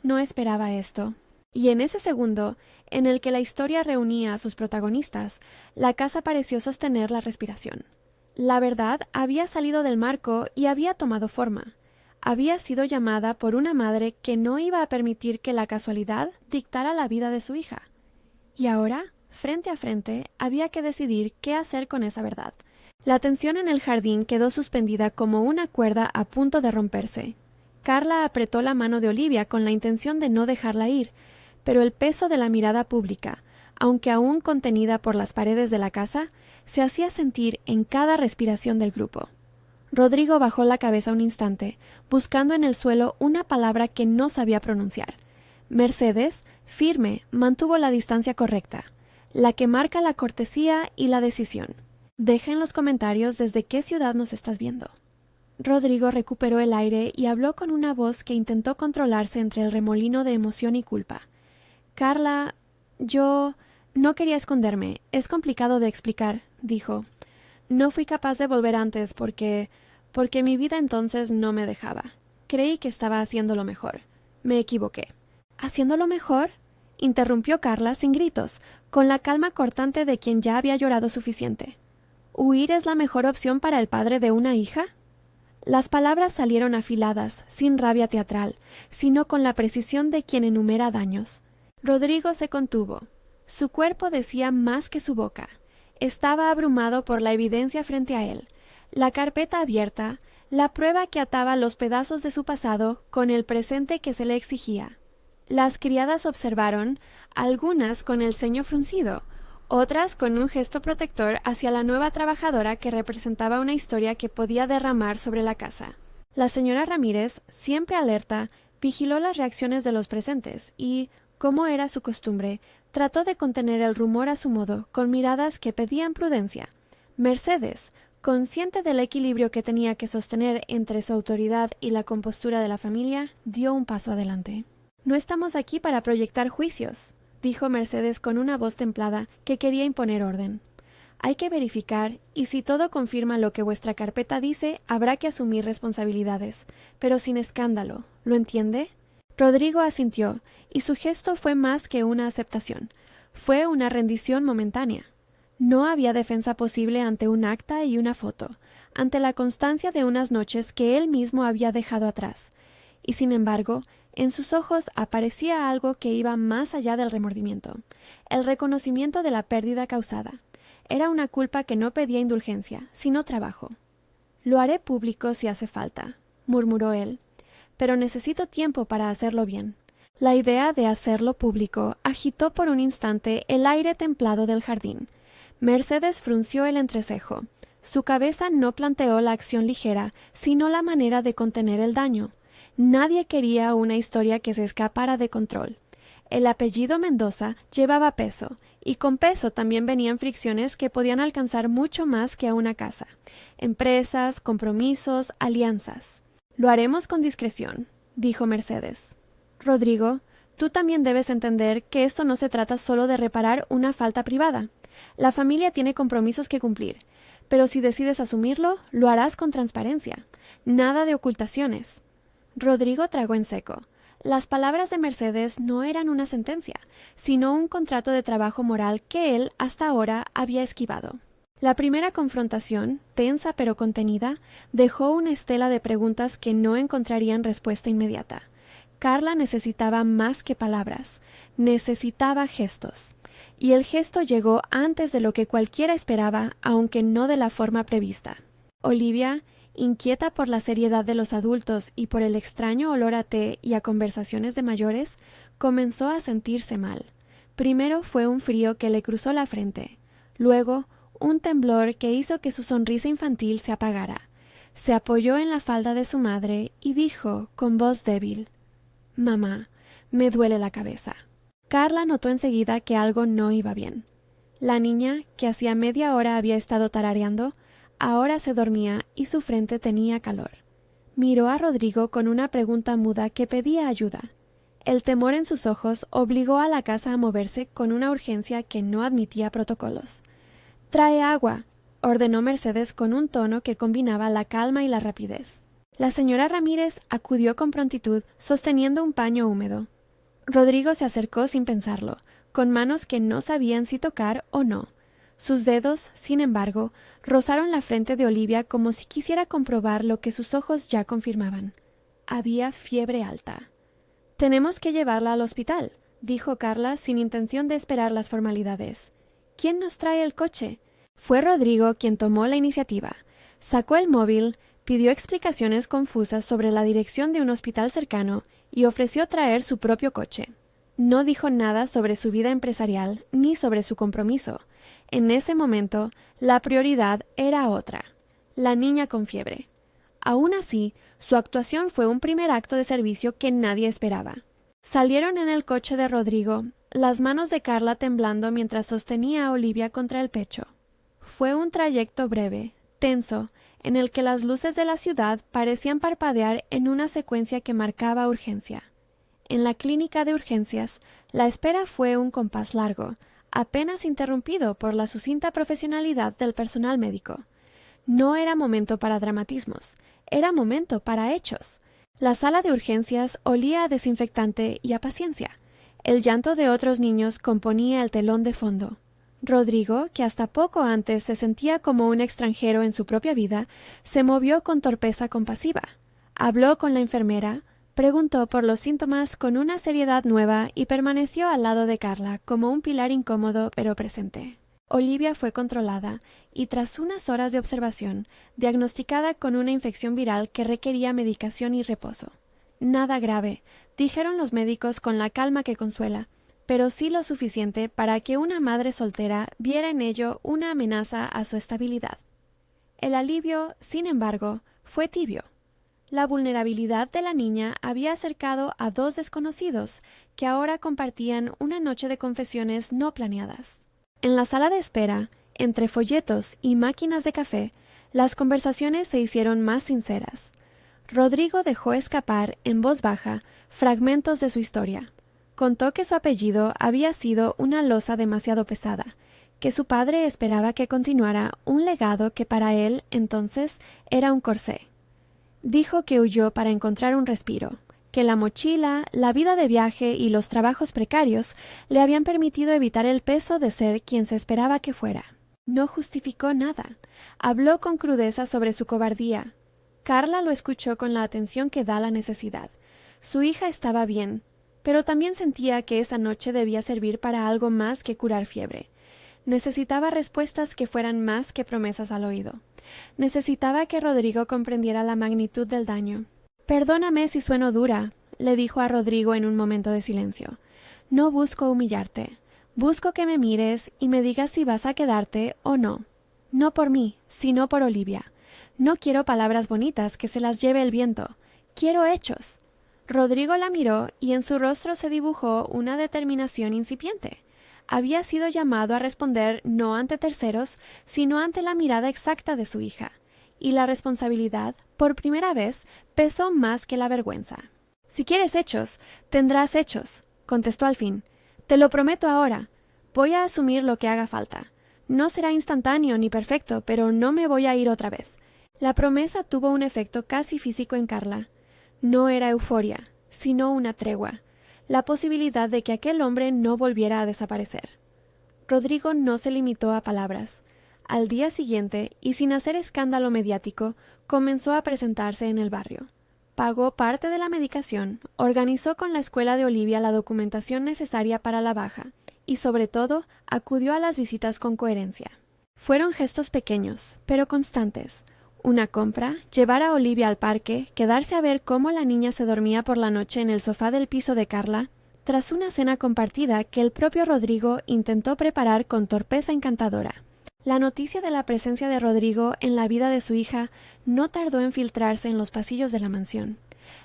No esperaba esto. Y en ese segundo, en el que la historia reunía a sus protagonistas, la casa pareció sostener la respiración. La verdad había salido del marco y había tomado forma. Había sido llamada por una madre que no iba a permitir que la casualidad dictara la vida de su hija. Y ahora, frente a frente, había que decidir qué hacer con esa verdad. La tensión en el jardín quedó suspendida como una cuerda a punto de romperse. Carla apretó la mano de Olivia con la intención de no dejarla ir, pero el peso de la mirada pública, aunque aún contenida por las paredes de la casa, se hacía sentir en cada respiración del grupo. Rodrigo bajó la cabeza un instante, buscando en el suelo una palabra que no sabía pronunciar. Mercedes, firme, mantuvo la distancia correcta, la que marca la cortesía y la decisión. Deja en los comentarios desde qué ciudad nos estás viendo. Rodrigo recuperó el aire y habló con una voz que intentó controlarse entre el remolino de emoción y culpa. Carla, yo no quería esconderme. Es complicado de explicar, dijo. No fui capaz de volver antes porque mi vida entonces no me dejaba. Creí que estaba haciendo lo mejor. Me equivoqué. ¿Haciendo lo mejor? Interrumpió Carla sin gritos, con la calma cortante de quien ya había llorado suficiente. ¿Huir es la mejor opción para el padre de una hija? Las palabras salieron afiladas, sin rabia teatral, sino con la precisión de quien enumera daños. Rodrigo se contuvo. Su cuerpo decía más que su boca. Estaba abrumado por la evidencia frente a él, la carpeta abierta, la prueba que ataba los pedazos de su pasado con el presente que se le exigía. Las criadas observaron, algunas con el ceño fruncido, otras con un gesto protector hacia la nueva trabajadora que representaba una historia que podía derramar sobre la casa. La señora Ramírez, siempre alerta, vigiló las reacciones de los presentes y, como era su costumbre, trató de contener el rumor a su modo, con miradas que pedían prudencia. Mercedes, consciente del equilibrio que tenía que sostener entre su autoridad y la compostura de la familia, dio un paso adelante. «No estamos aquí para proyectar juicios», dijo Mercedes con una voz templada que quería imponer orden. «Hay que verificar, y si todo confirma lo que vuestra carpeta dice, habrá que asumir responsabilidades, pero sin escándalo. ¿Lo entiende?» Rodrigo asintió, y su gesto fue más que una aceptación. Fue una rendición momentánea. No había defensa posible ante un acta y una foto, ante la constancia de unas noches que él mismo había dejado atrás. Y sin embargo, en sus ojos aparecía algo que iba más allá del remordimiento, el reconocimiento de la pérdida causada. Era una culpa que no pedía indulgencia, sino trabajo. «Lo haré público si hace falta», murmuró él, «pero necesito tiempo para hacerlo bien». La idea de hacerlo público agitó por un instante el aire templado del jardín. Mercedes frunció el entrecejo. Su cabeza no planteó la acción ligera, sino la manera de contener el daño. Nadie quería una historia que se escapara de control. El apellido Mendoza llevaba peso, y con peso también venían fricciones que podían alcanzar mucho más que a una casa. Empresas, compromisos, alianzas. «Lo haremos con discreción», dijo Mercedes. «Rodrigo, tú también debes entender que esto no se trata solo de reparar una falta privada. La familia tiene compromisos que cumplir, pero si decides asumirlo, lo harás con transparencia. Nada de ocultaciones». Rodrigo tragó en seco. Las palabras de Mercedes no eran una sentencia, sino un contrato de trabajo moral que él, hasta ahora, había esquivado. La primera confrontación, tensa pero contenida, dejó una estela de preguntas que no encontrarían respuesta inmediata. Carla necesitaba más que palabras, necesitaba gestos. Y el gesto llegó antes de lo que cualquiera esperaba, aunque no de la forma prevista. Olivia, inquieta por la seriedad de los adultos y por el extraño olor a té y a conversaciones de mayores, comenzó a sentirse mal. Primero fue un frío que le cruzó la frente, luego un temblor que hizo que su sonrisa infantil se apagara. Se apoyó en la falda de su madre y dijo con voz débil: «Mamá, me duele la cabeza». Carla notó enseguida que algo no iba bien. La niña, que hacía media hora había estado tarareando, ahora se dormía y su frente tenía calor. Miró a Rodrigo con una pregunta muda que pedía ayuda. El temor en sus ojos obligó a la casa a moverse con una urgencia que no admitía protocolos. «Trae agua», ordenó Mercedes con un tono que combinaba la calma y la rapidez. La señora Ramírez acudió con prontitud, sosteniendo un paño húmedo. Rodrigo se acercó sin pensarlo, con manos que no sabían si tocar o no. Sus dedos, sin embargo, rozaron la frente de Olivia como si quisiera comprobar lo que sus ojos ya confirmaban. Había fiebre alta. «Tenemos que llevarla al hospital», dijo Carla sin intención de esperar las formalidades. «¿Quién nos trae el coche?» Fue Rodrigo quien tomó la iniciativa. Sacó el móvil, pidió explicaciones confusas sobre la dirección de un hospital cercano y ofreció traer su propio coche. No dijo nada sobre su vida empresarial ni sobre su compromiso. En ese momento, la prioridad era otra: la niña con fiebre. Aún así, su actuación fue un primer acto de servicio que nadie esperaba. Salieron en el coche de Rodrigo, las manos de Carla temblando mientras sostenía a Olivia contra el pecho. Fue un trayecto breve, tenso, en el que las luces de la ciudad parecían parpadear en una secuencia que marcaba urgencia. En la clínica de urgencias, la espera fue un compás largo, apenas interrumpido por la sucinta profesionalidad del personal médico. No era momento para dramatismos, era momento para hechos. La sala de urgencias olía a desinfectante y a paciencia. El llanto de otros niños componía el telón de fondo. Rodrigo, que hasta poco antes se sentía como un extranjero en su propia vida, se movió con torpeza compasiva. Habló con la enfermera, preguntó por los síntomas con una seriedad nueva y permaneció al lado de Carla como un pilar incómodo pero presente. Olivia fue controlada y, tras unas horas de observación, diagnosticada con una infección viral que requería medicación y reposo. Nada grave, dijeron los médicos con la calma que consuela, pero sí lo suficiente para que una madre soltera viera en ello una amenaza a su estabilidad. El alivio, sin embargo, fue tibio. La vulnerabilidad de la niña había acercado a dos desconocidos que ahora compartían una noche de confesiones no planeadas. En la sala de espera, entre folletos y máquinas de café, las conversaciones se hicieron más sinceras. Rodrigo dejó escapar, en voz baja, fragmentos de su historia. Contó que su apellido había sido una losa demasiado pesada, que su padre esperaba que continuara un legado que para él, entonces, era un corsé. Dijo que huyó para encontrar un respiro, que la mochila, la vida de viaje y los trabajos precarios le habían permitido evitar el peso de ser quien se esperaba que fuera. No justificó nada. Habló con crudeza sobre su cobardía. Carla lo escuchó con la atención que da la necesidad. Su hija estaba bien, pero también sentía que esa noche debía servir para algo más que curar fiebre. Necesitaba respuestas que fueran más que promesas al oído. Necesitaba que Rodrigo comprendiera la magnitud del daño. «Perdóname si sueno dura», le dijo a Rodrigo en un momento de silencio. «No busco humillarte. Busco que me mires y me digas si vas a quedarte o no. No por mí, sino por Olivia. No quiero palabras bonitas que se las lleve el viento. Quiero hechos». Rodrigo la miró y en su rostro se dibujó una determinación incipiente. Había sido llamado a responder no ante terceros, sino ante la mirada exacta de su hija. Y la responsabilidad, por primera vez, pesó más que la vergüenza. «Si quieres hechos, tendrás hechos», contestó al fin. «Te lo prometo ahora. Voy a asumir lo que haga falta. No será instantáneo ni perfecto, pero no me voy a ir otra vez». La promesa tuvo un efecto casi físico en Carla. No era euforia, sino una tregua, la posibilidad de que aquel hombre no volviera a desaparecer. Rodrigo no se limitó a palabras. Al día siguiente, y sin hacer escándalo mediático, comenzó a presentarse en el barrio. Pagó parte de la medicación, organizó con la escuela de Olivia la documentación necesaria para la baja, y sobre todo, acudió a las visitas con coherencia. Fueron gestos pequeños, pero constantes. Una compra, llevar a Olivia al parque, quedarse a ver cómo la niña se dormía por la noche en el sofá del piso de Carla, tras una cena compartida que el propio Rodrigo intentó preparar con torpeza encantadora. La noticia de la presencia de Rodrigo en la vida de su hija no tardó en filtrarse en los pasillos de la mansión.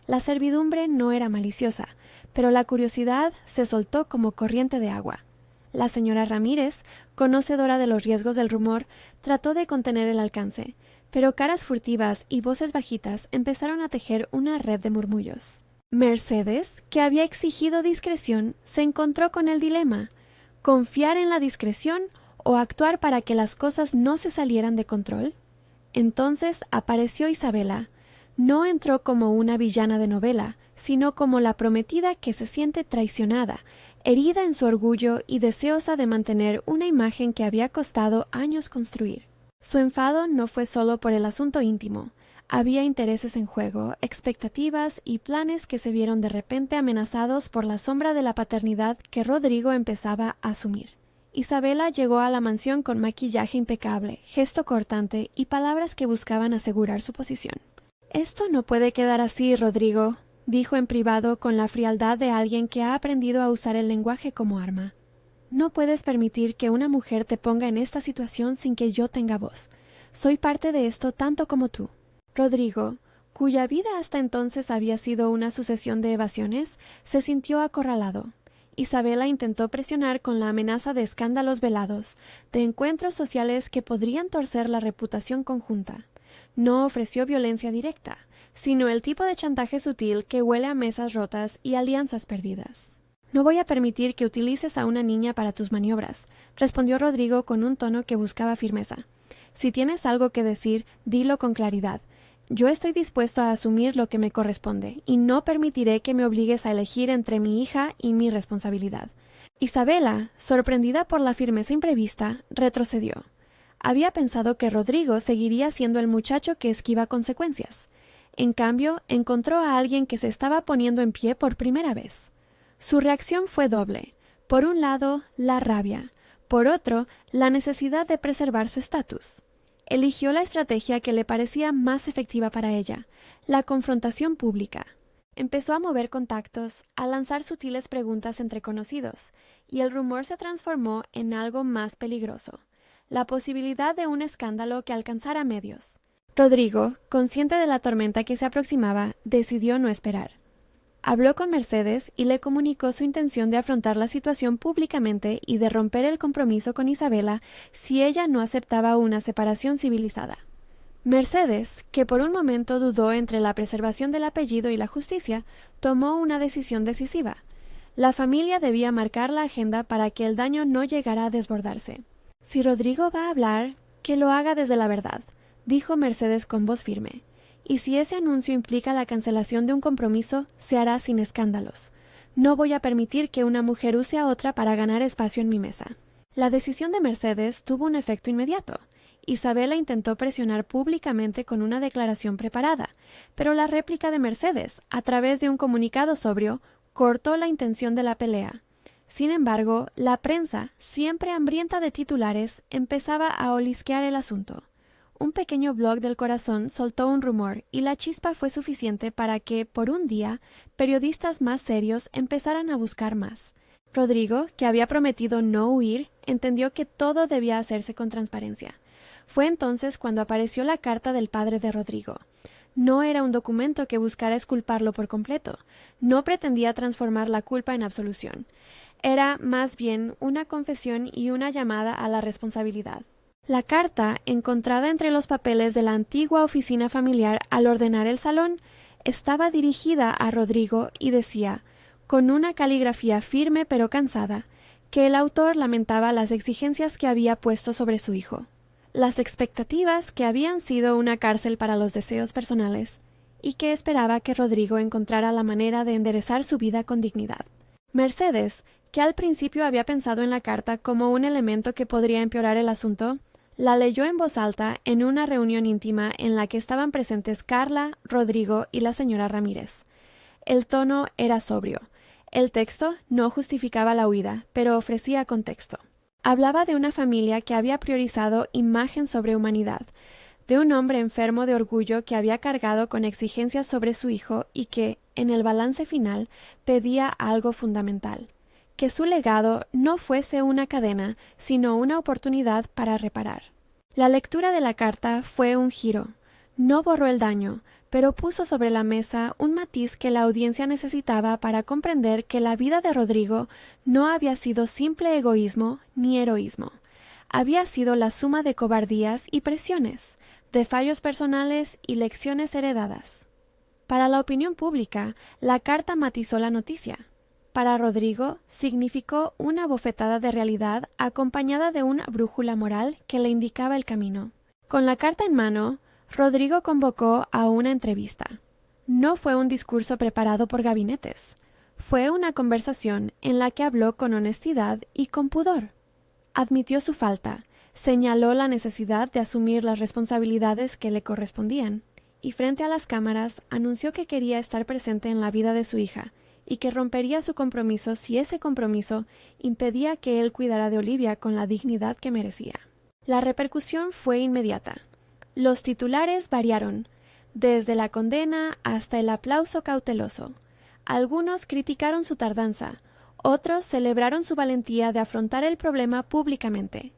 La servidumbre no era maliciosa, pero la curiosidad se soltó como corriente de agua. La señora Ramírez, conocedora de los riesgos del rumor, trató de contener el alcance, pero caras furtivas y voces bajitas empezaron a tejer una red de murmullos. Mercedes, que había exigido discreción, se encontró con el dilema: ¿confiar en la discreción o actuar para que las cosas no se salieran de control? Entonces apareció Isabela. No entró como una villana de novela, sino como la prometida que se siente traicionada, herida en su orgullo y deseosa de mantener una imagen que había costado años construir. Su enfado no fue solo por el asunto íntimo. Había intereses en juego, expectativas y planes que se vieron de repente amenazados por la sombra de la paternidad que Rodrigo empezaba a asumir. Isabela llegó a la mansión con maquillaje impecable, gesto cortante y palabras que buscaban asegurar su posición. «Esto no puede quedar así, Rodrigo», dijo en privado con la frialdad de alguien que ha aprendido a usar el lenguaje como arma. No puedes permitir que una mujer te ponga en esta situación sin que yo tenga voz. Soy parte de esto tanto como tú. Rodrigo, cuya vida hasta entonces había sido una sucesión de evasiones, se sintió acorralado. Isabela intentó presionar con la amenaza de escándalos velados, de encuentros sociales que podrían torcer la reputación conjunta. No ofreció violencia directa, sino el tipo de chantaje sutil que huele a mesas rotas y alianzas perdidas. No voy a permitir que utilices a una niña para tus maniobras, respondió Rodrigo con un tono que buscaba firmeza. Si tienes algo que decir, dilo con claridad. Yo estoy dispuesto a asumir lo que me corresponde, y no permitiré que me obligues a elegir entre mi hija y mi responsabilidad. Isabela, sorprendida por la firmeza imprevista, retrocedió. Había pensado que Rodrigo seguiría siendo el muchacho que esquiva consecuencias. En cambio, encontró a alguien que se estaba poniendo en pie por primera vez. Su reacción fue doble. Por un lado, la rabia. Por otro, la necesidad de preservar su estatus. Eligió la estrategia que le parecía más efectiva para ella, la confrontación pública. Empezó a mover contactos, a lanzar sutiles preguntas entre conocidos, y el rumor se transformó en algo más peligroso, la posibilidad de un escándalo que alcanzara medios. Rodrigo, consciente de la tormenta que se aproximaba, decidió no esperar. Habló con Mercedes y le comunicó su intención de afrontar la situación públicamente y de romper el compromiso con Isabela si ella no aceptaba una separación civilizada. Mercedes, que por un momento dudó entre la preservación del apellido y la justicia, tomó una decisión decisiva. La familia debía marcar la agenda para que el daño no llegara a desbordarse. Si Rodrigo va a hablar, que lo haga desde la verdad, dijo Mercedes con voz firme. Y si ese anuncio implica la cancelación de un compromiso, se hará sin escándalos. No voy a permitir que una mujer use a otra para ganar espacio en mi mesa. La decisión de Mercedes tuvo un efecto inmediato. Isabela intentó presionar públicamente con una declaración preparada, pero la réplica de Mercedes, a través de un comunicado sobrio, cortó la intención de la pelea. Sin embargo, la prensa, siempre hambrienta de titulares, empezaba a olisquear el asunto. Un pequeño blog del corazón soltó un rumor y la chispa fue suficiente para que, por un día, periodistas más serios empezaran a buscar más. Rodrigo, que había prometido no huir, entendió que todo debía hacerse con transparencia. Fue entonces cuando apareció la carta del padre de Rodrigo. No era un documento que buscara exculparlo por completo. No pretendía transformar la culpa en absolución. Era, más bien, una confesión y una llamada a la responsabilidad. La carta, encontrada entre los papeles de la antigua oficina familiar al ordenar el salón, estaba dirigida a Rodrigo y decía, con una caligrafía firme pero cansada, que el autor lamentaba las exigencias que había puesto sobre su hijo, las expectativas que habían sido una cárcel para los deseos personales, y que esperaba que Rodrigo encontrara la manera de enderezar su vida con dignidad. Mercedes, que al principio había pensado en la carta como un elemento que podría empeorar el asunto, la leyó en voz alta en una reunión íntima en la que estaban presentes Carla, Rodrigo y la señora Ramírez. El tono era sobrio. El texto no justificaba la huida, pero ofrecía contexto. Hablaba de una familia que había priorizado imagen sobre humanidad, de un hombre enfermo de orgullo que había cargado con exigencias sobre su hijo y que, en el balance final, pedía algo fundamental: que su legado no fuese una cadena, sino una oportunidad para reparar. La lectura de la carta fue un giro. No borró el daño, pero puso sobre la mesa un matiz que la audiencia necesitaba para comprender que la vida de Rodrigo no había sido simple egoísmo ni heroísmo. Había sido la suma de cobardías y presiones, de fallos personales y lecciones heredadas. Para la opinión pública, la carta matizó la noticia. Para Rodrigo significó una bofetada de realidad acompañada de una brújula moral que le indicaba el camino. Con la carta en mano, Rodrigo convocó a una entrevista. No fue un discurso preparado por gabinetes. Fue una conversación en la que habló con honestidad y con pudor. Admitió su falta, señaló la necesidad de asumir las responsabilidades que le correspondían, y frente a las cámaras anunció que quería estar presente en la vida de su hija, y que rompería su compromiso si ese compromiso impedía que él cuidara de Olivia con la dignidad que merecía. La repercusión fue inmediata. Los titulares variaron. desde la condena hasta el aplauso cauteloso. Algunos criticaron su tardanza, otros celebraron su valentía de afrontar el problema públicamente.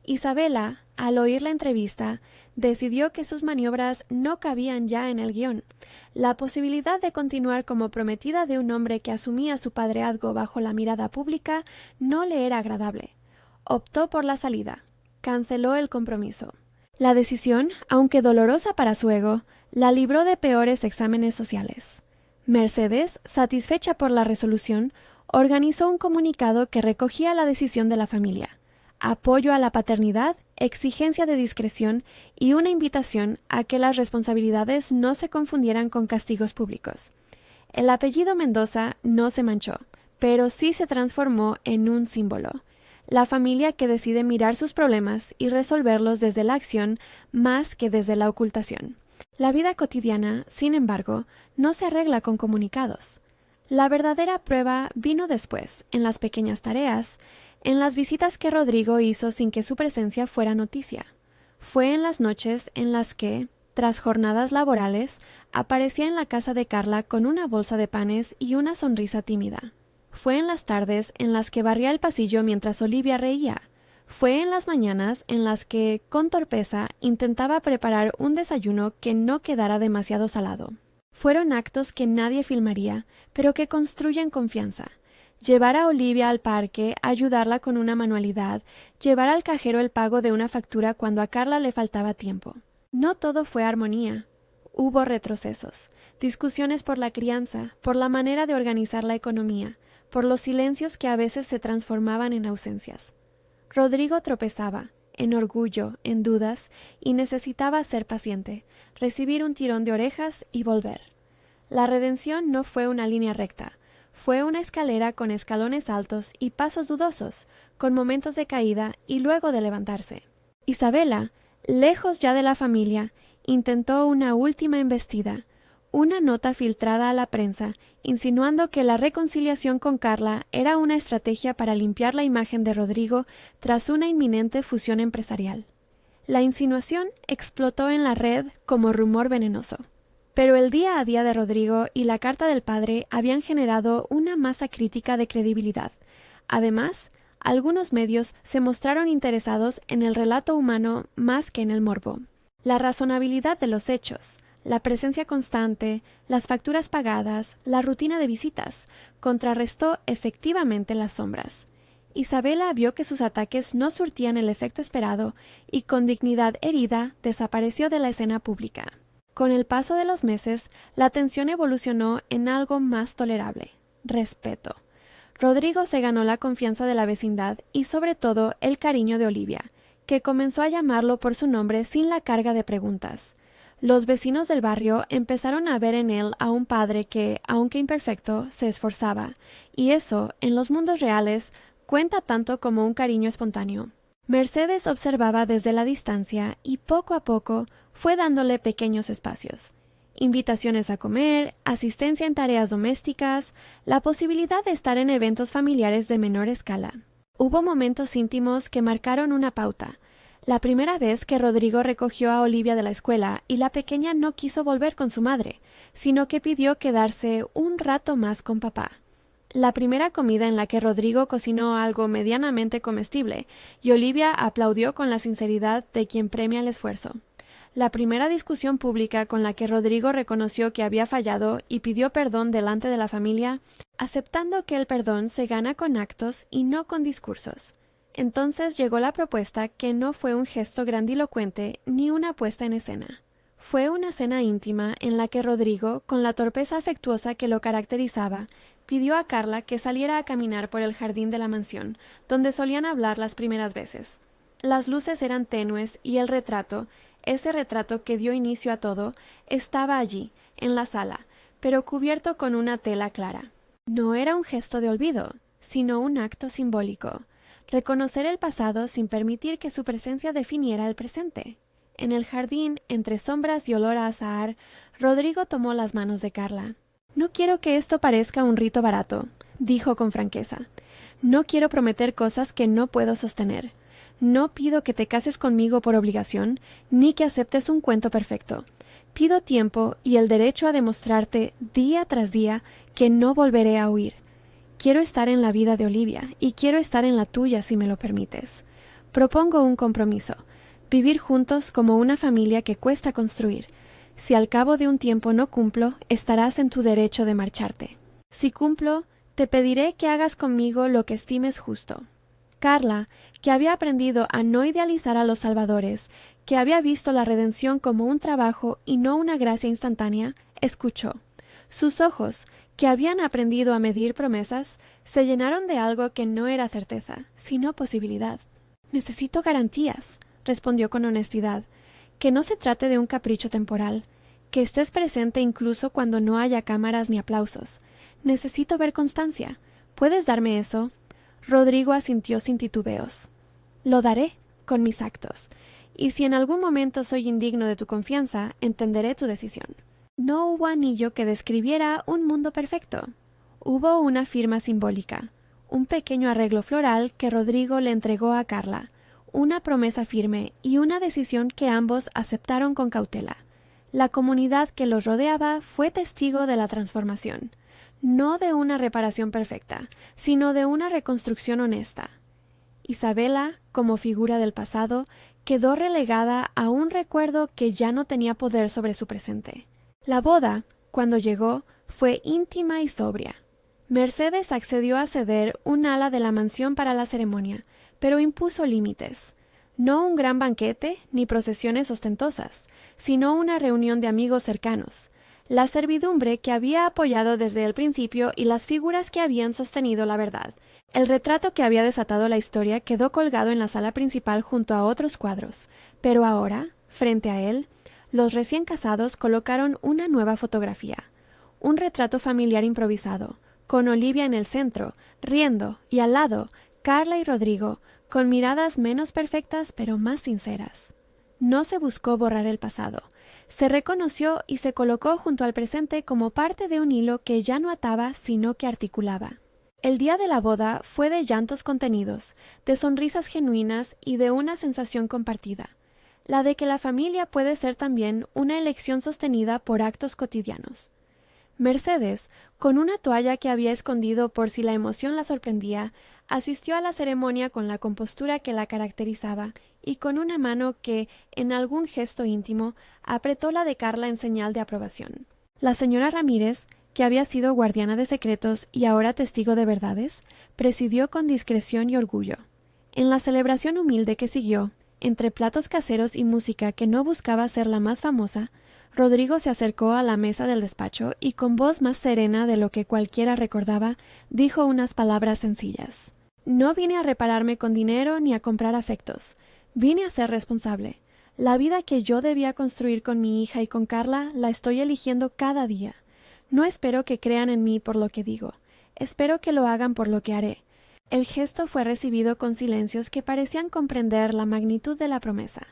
Isabela, al oír la entrevista, decidió que sus maniobras no cabían ya en el guión. La posibilidad de continuar como prometida de un hombre que asumía su padreazgo bajo la mirada pública no le era agradable. Optó por la salida. Canceló el compromiso. La decisión, aunque dolorosa para su ego, la libró de peores exámenes sociales. Mercedes, satisfecha por la resolución, organizó un comunicado que recogía la decisión de la familia: apoyo a la paternidad, exigencia de discreción y una invitación a que las responsabilidades no se confundieran con castigos públicos. El apellido Mendoza no se manchó, pero sí se transformó en un símbolo. La familia que decide mirar sus problemas y resolverlos desde la acción más que desde la ocultación. La vida cotidiana, sin embargo, no se arregla con comunicados. La verdadera prueba vino después, en las pequeñas tareas, en las visitas que Rodrigo hizo sin que su presencia fuera noticia. Fue en las noches en las que, tras jornadas laborales, aparecía en la casa de Carla con una bolsa de panes y una sonrisa tímida. Fue en las tardes en las que barría el pasillo mientras Olivia reía. Fue en las mañanas en las que, con torpeza, intentaba preparar un desayuno que no quedara demasiado salado. Fueron actos que nadie filmaría, pero que construyen confianza. Llevar a Olivia al parque, ayudarla con una manualidad, llevar al cajero el pago de una factura cuando a Carla le faltaba tiempo. No todo fue armonía. Hubo retrocesos, discusiones por la crianza, por la manera de organizar la economía, por los silencios que a veces se transformaban en ausencias. Rodrigo tropezaba, en orgullo, en dudas, y necesitaba ser paciente, recibir un tirón de orejas y volver. La redención no fue una línea recta, fue una escalera con escalones altos y pasos dudosos, con momentos de caída y luego de levantarse. Isabela, lejos ya de la familia, intentó una última embestida, una nota filtrada a la prensa, insinuando que la reconciliación con Carla era una estrategia para limpiar la imagen de Rodrigo tras una inminente fusión empresarial. La insinuación explotó en la red como rumor venenoso. Pero el día a día de Rodrigo y la carta del padre habían generado una masa crítica de credibilidad. Además, algunos medios se mostraron interesados en el relato humano más que en el morbo. La razonabilidad de los hechos, la presencia constante, las facturas pagadas, la rutina de visitas, contrarrestó efectivamente las sombras. Isabela vio que sus ataques no surtían el efecto esperado y, con dignidad herida, desapareció de la escena pública. Con el paso de los meses, la tensión evolucionó en algo más tolerable: respeto. Rodrigo se ganó la confianza de la vecindad y, sobre todo, el cariño de Olivia, que comenzó a llamarlo por su nombre sin la carga de preguntas. Los vecinos del barrio empezaron a ver en él a un padre que, aunque imperfecto, se esforzaba, y eso, en los mundos reales, cuenta tanto como un cariño espontáneo. Mercedes observaba desde la distancia y poco a poco fue dándole pequeños espacios. Invitaciones a comer, asistencia en tareas domésticas, la posibilidad de estar en eventos familiares de menor escala. Hubo momentos íntimos que marcaron una pauta. La primera vez que Rodrigo recogió a Olivia de la escuela y la pequeña no quiso volver con su madre, sino que pidió quedarse un rato más con papá. La primera comida en la que Rodrigo cocinó algo medianamente comestible y Olivia aplaudió con la sinceridad de quien premia el esfuerzo. La primera discusión pública con la que Rodrigo reconoció que había fallado y pidió perdón delante de la familia, aceptando que el perdón se gana con actos y no con discursos. Entonces llegó la propuesta, que no fue un gesto grandilocuente ni una puesta en escena. Fue una cena íntima en la que Rodrigo, con la torpeza afectuosa que lo caracterizaba, pidió a Carla que saliera a caminar por el jardín de la mansión, donde solían hablar las primeras veces. Las luces eran tenues y el retrato, ese retrato que dio inicio a todo, estaba allí, en la sala, pero cubierto con una tela clara. No era un gesto de olvido, sino un acto simbólico. Reconocer el pasado sin permitir que su presencia definiera el presente. En el jardín, entre sombras y olor a azahar, Rodrigo tomó las manos de Carla. «No quiero que esto parezca un rito barato», dijo con franqueza. «No quiero prometer cosas que no puedo sostener. No pido que te cases conmigo por obligación, ni que aceptes un cuento perfecto. Pido tiempo y el derecho a demostrarte día tras día que no volveré a huir. Quiero estar en la vida de Olivia y quiero estar en la tuya si me lo permites. Propongo un compromiso, vivir juntos como una familia que cuesta construir. Si al cabo de un tiempo no cumplo, estarás en tu derecho de marcharte. Si cumplo, te pediré que hagas conmigo lo que estimes justo. Carla, que había aprendido a no idealizar a los salvadores, que había visto la redención como un trabajo y no una gracia instantánea, escuchó. Sus ojos, que habían aprendido a medir promesas, se llenaron de algo que no era certeza, sino posibilidad. Necesito garantías, respondió con honestidad, que no se trate de un capricho temporal, que estés presente incluso cuando no haya cámaras ni aplausos. Necesito ver constancia. ¿Puedes darme eso? Rodrigo asintió sin titubeos. Lo daré, con mis actos. Y si en algún momento soy indigno de tu confianza, entenderé tu decisión. No hubo anillo que describiera un mundo perfecto. Hubo una firma simbólica, un pequeño arreglo floral que Rodrigo le entregó a Carla, una promesa firme y una decisión que ambos aceptaron con cautela. La comunidad que los rodeaba fue testigo de la transformación, no de una reparación perfecta, sino de una reconstrucción honesta. Isabela, como figura del pasado, quedó relegada a un recuerdo que ya no tenía poder sobre su presente. La boda, cuando llegó, fue íntima y sobria. Mercedes accedió a ceder un ala de la mansión para la ceremonia, pero impuso límites. No un gran banquete ni procesiones ostentosas, sino una reunión de amigos cercanos, la servidumbre que había apoyado desde el principio y las figuras que habían sostenido la verdad. El retrato que había desatado la historia quedó colgado en la sala principal junto a otros cuadros, pero ahora, frente a él, los recién casados colocaron una nueva fotografía, un retrato familiar improvisado, con Olivia en el centro, riendo, y al lado, Carla y Rodrigo, con miradas menos perfectas pero más sinceras. No se buscó borrar el pasado, se reconoció y se colocó junto al presente como parte de un hilo que ya no ataba sino que articulaba. El día de la boda fue de llantos contenidos, de sonrisas genuinas y de una sensación compartida, la de que la familia puede ser también una elección sostenida por actos cotidianos. Mercedes, con una toalla que había escondido por si la emoción la sorprendía, asistió a la ceremonia con la compostura que la caracterizaba y con una mano que, en algún gesto íntimo, apretó la de Carla en señal de aprobación. La señora Ramírez, que había sido guardiana de secretos y ahora testigo de verdades, presidió con discreción y orgullo. En la celebración humilde que siguió, entre platos caseros y música que no buscaba ser la más famosa, Rodrigo se acercó a la mesa del despacho y con voz más serena de lo que cualquiera recordaba, dijo unas palabras sencillas. No vine a repararme con dinero ni a comprar afectos. Vine a ser responsable. La vida que yo debía construir con mi hija y con Carla la estoy eligiendo cada día. No espero que crean en mí por lo que digo. Espero que lo hagan por lo que haré. El gesto fue recibido con silencios que parecían comprender la magnitud de la promesa.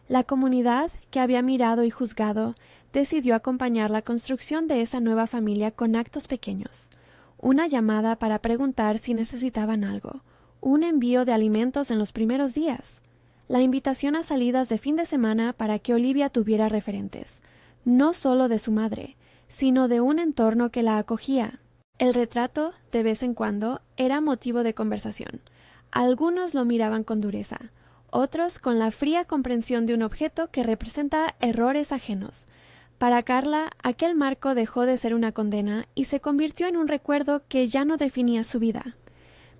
La comunidad, que había mirado y juzgado, decidió acompañar la construcción de esa nueva familia con actos pequeños. Una llamada para preguntar si necesitaban algo, un envío de alimentos en los primeros días, la invitación a salidas de fin de semana para que Olivia tuviera referentes, no solo de su madre, sino de un entorno que la acogía. El retrato, de vez en cuando, era motivo de conversación. Algunos lo miraban con dureza, otros con la fría comprensión de un objeto que representa errores ajenos. Para Carla, aquel marco dejó de ser una condena y se convirtió en un recuerdo que ya no definía su vida.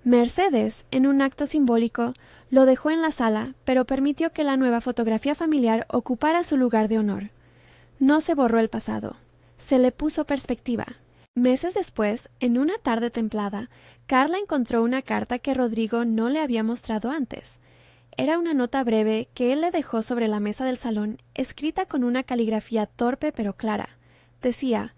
Mercedes, en un acto simbólico, lo dejó en la sala, pero permitió que la nueva fotografía familiar ocupara su lugar de honor. No se borró el pasado, se le puso perspectiva. Meses después, en una tarde templada, Carla encontró una carta que Rodrigo no le había mostrado antes. Era una nota breve que él le dejó sobre la mesa del salón, escrita con una caligrafía torpe pero clara. Decía: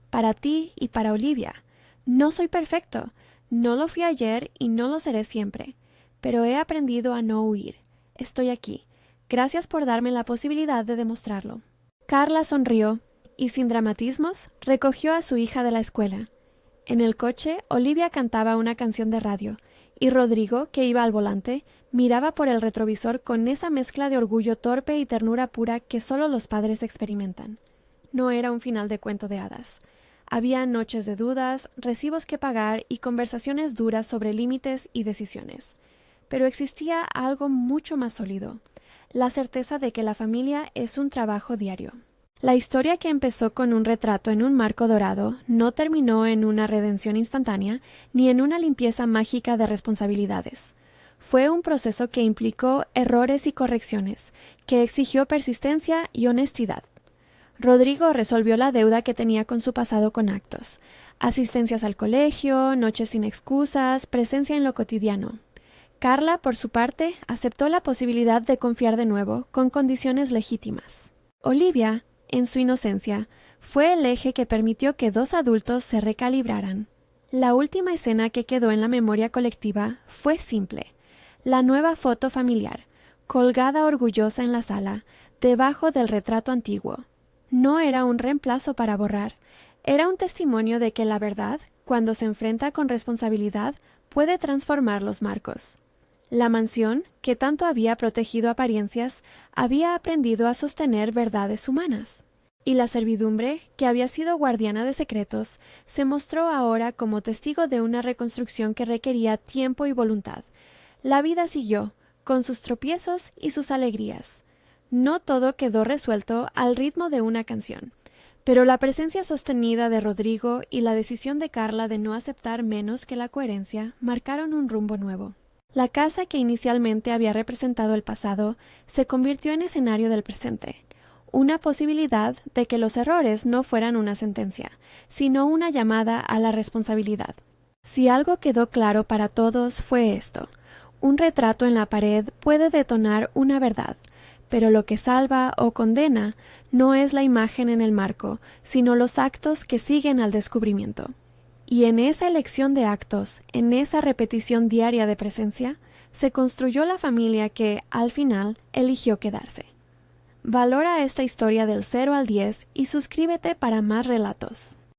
«Para ti y para Olivia. No soy perfecto, no lo fui ayer y no lo seré siempre, pero he aprendido a no huir. Estoy aquí. Gracias por darme la posibilidad de demostrarlo». Carla sonrió y, sin dramatismos, recogió a su hija de la escuela. En el coche, Olivia cantaba una canción de radio, y Rodrigo, que iba al volante, miraba por el retrovisor con esa mezcla de orgullo torpe y ternura pura que solo los padres experimentan. no era un final de cuento de hadas. Había noches de dudas, recibos que pagar y conversaciones duras sobre límites y decisiones. Pero existía algo mucho más sólido, la certeza de que la familia es un trabajo diario. La historia, que empezó con un retrato en un marco dorado, no terminó en una redención instantánea ni en una limpieza mágica de responsabilidades. Fue un proceso que implicó errores y correcciones, que exigió persistencia y honestidad. Rodrigo resolvió la deuda que tenía con su pasado con actos: asistencias al colegio, noches sin excusas, presencia en lo cotidiano. Carla, por su parte, aceptó la posibilidad de confiar de nuevo, con condiciones legítimas. Olivia, en su inocencia, fue el eje que permitió que dos adultos se recalibraran. La última escena que quedó en la memoria colectiva fue simple: la nueva foto familiar, colgada orgullosa en la sala, debajo del retrato antiguo. No era un reemplazo para borrar, era un testimonio de que la verdad, cuando se enfrenta con responsabilidad, puede transformar los marcos. La mansión, que tanto había protegido apariencias, había aprendido a sostener verdades humanas. Y la servidumbre, que había sido guardiana de secretos, se mostró ahora como testigo de una reconstrucción que requería tiempo y voluntad. La vida siguió, con sus tropiezos y sus alegrías. No todo quedó resuelto al ritmo de una canción, pero la presencia sostenida de Rodrigo y la decisión de Carla de no aceptar menos que la coherencia marcaron un rumbo nuevo. La casa, que inicialmente había representado el pasado, se convirtió en escenario del presente, una posibilidad de que los errores no fueran una sentencia, sino una llamada a la responsabilidad. Si algo quedó claro para todos fue esto: un retrato en la pared puede detonar una verdad, pero lo que salva o condena no es la imagen en el marco, sino los actos que siguen al descubrimiento. Y en esa elección de actos, en esa repetición diaria de presencia, se construyó la familia que, al final, eligió quedarse. Valora esta historia del 0 al 10 y suscríbete para más relatos.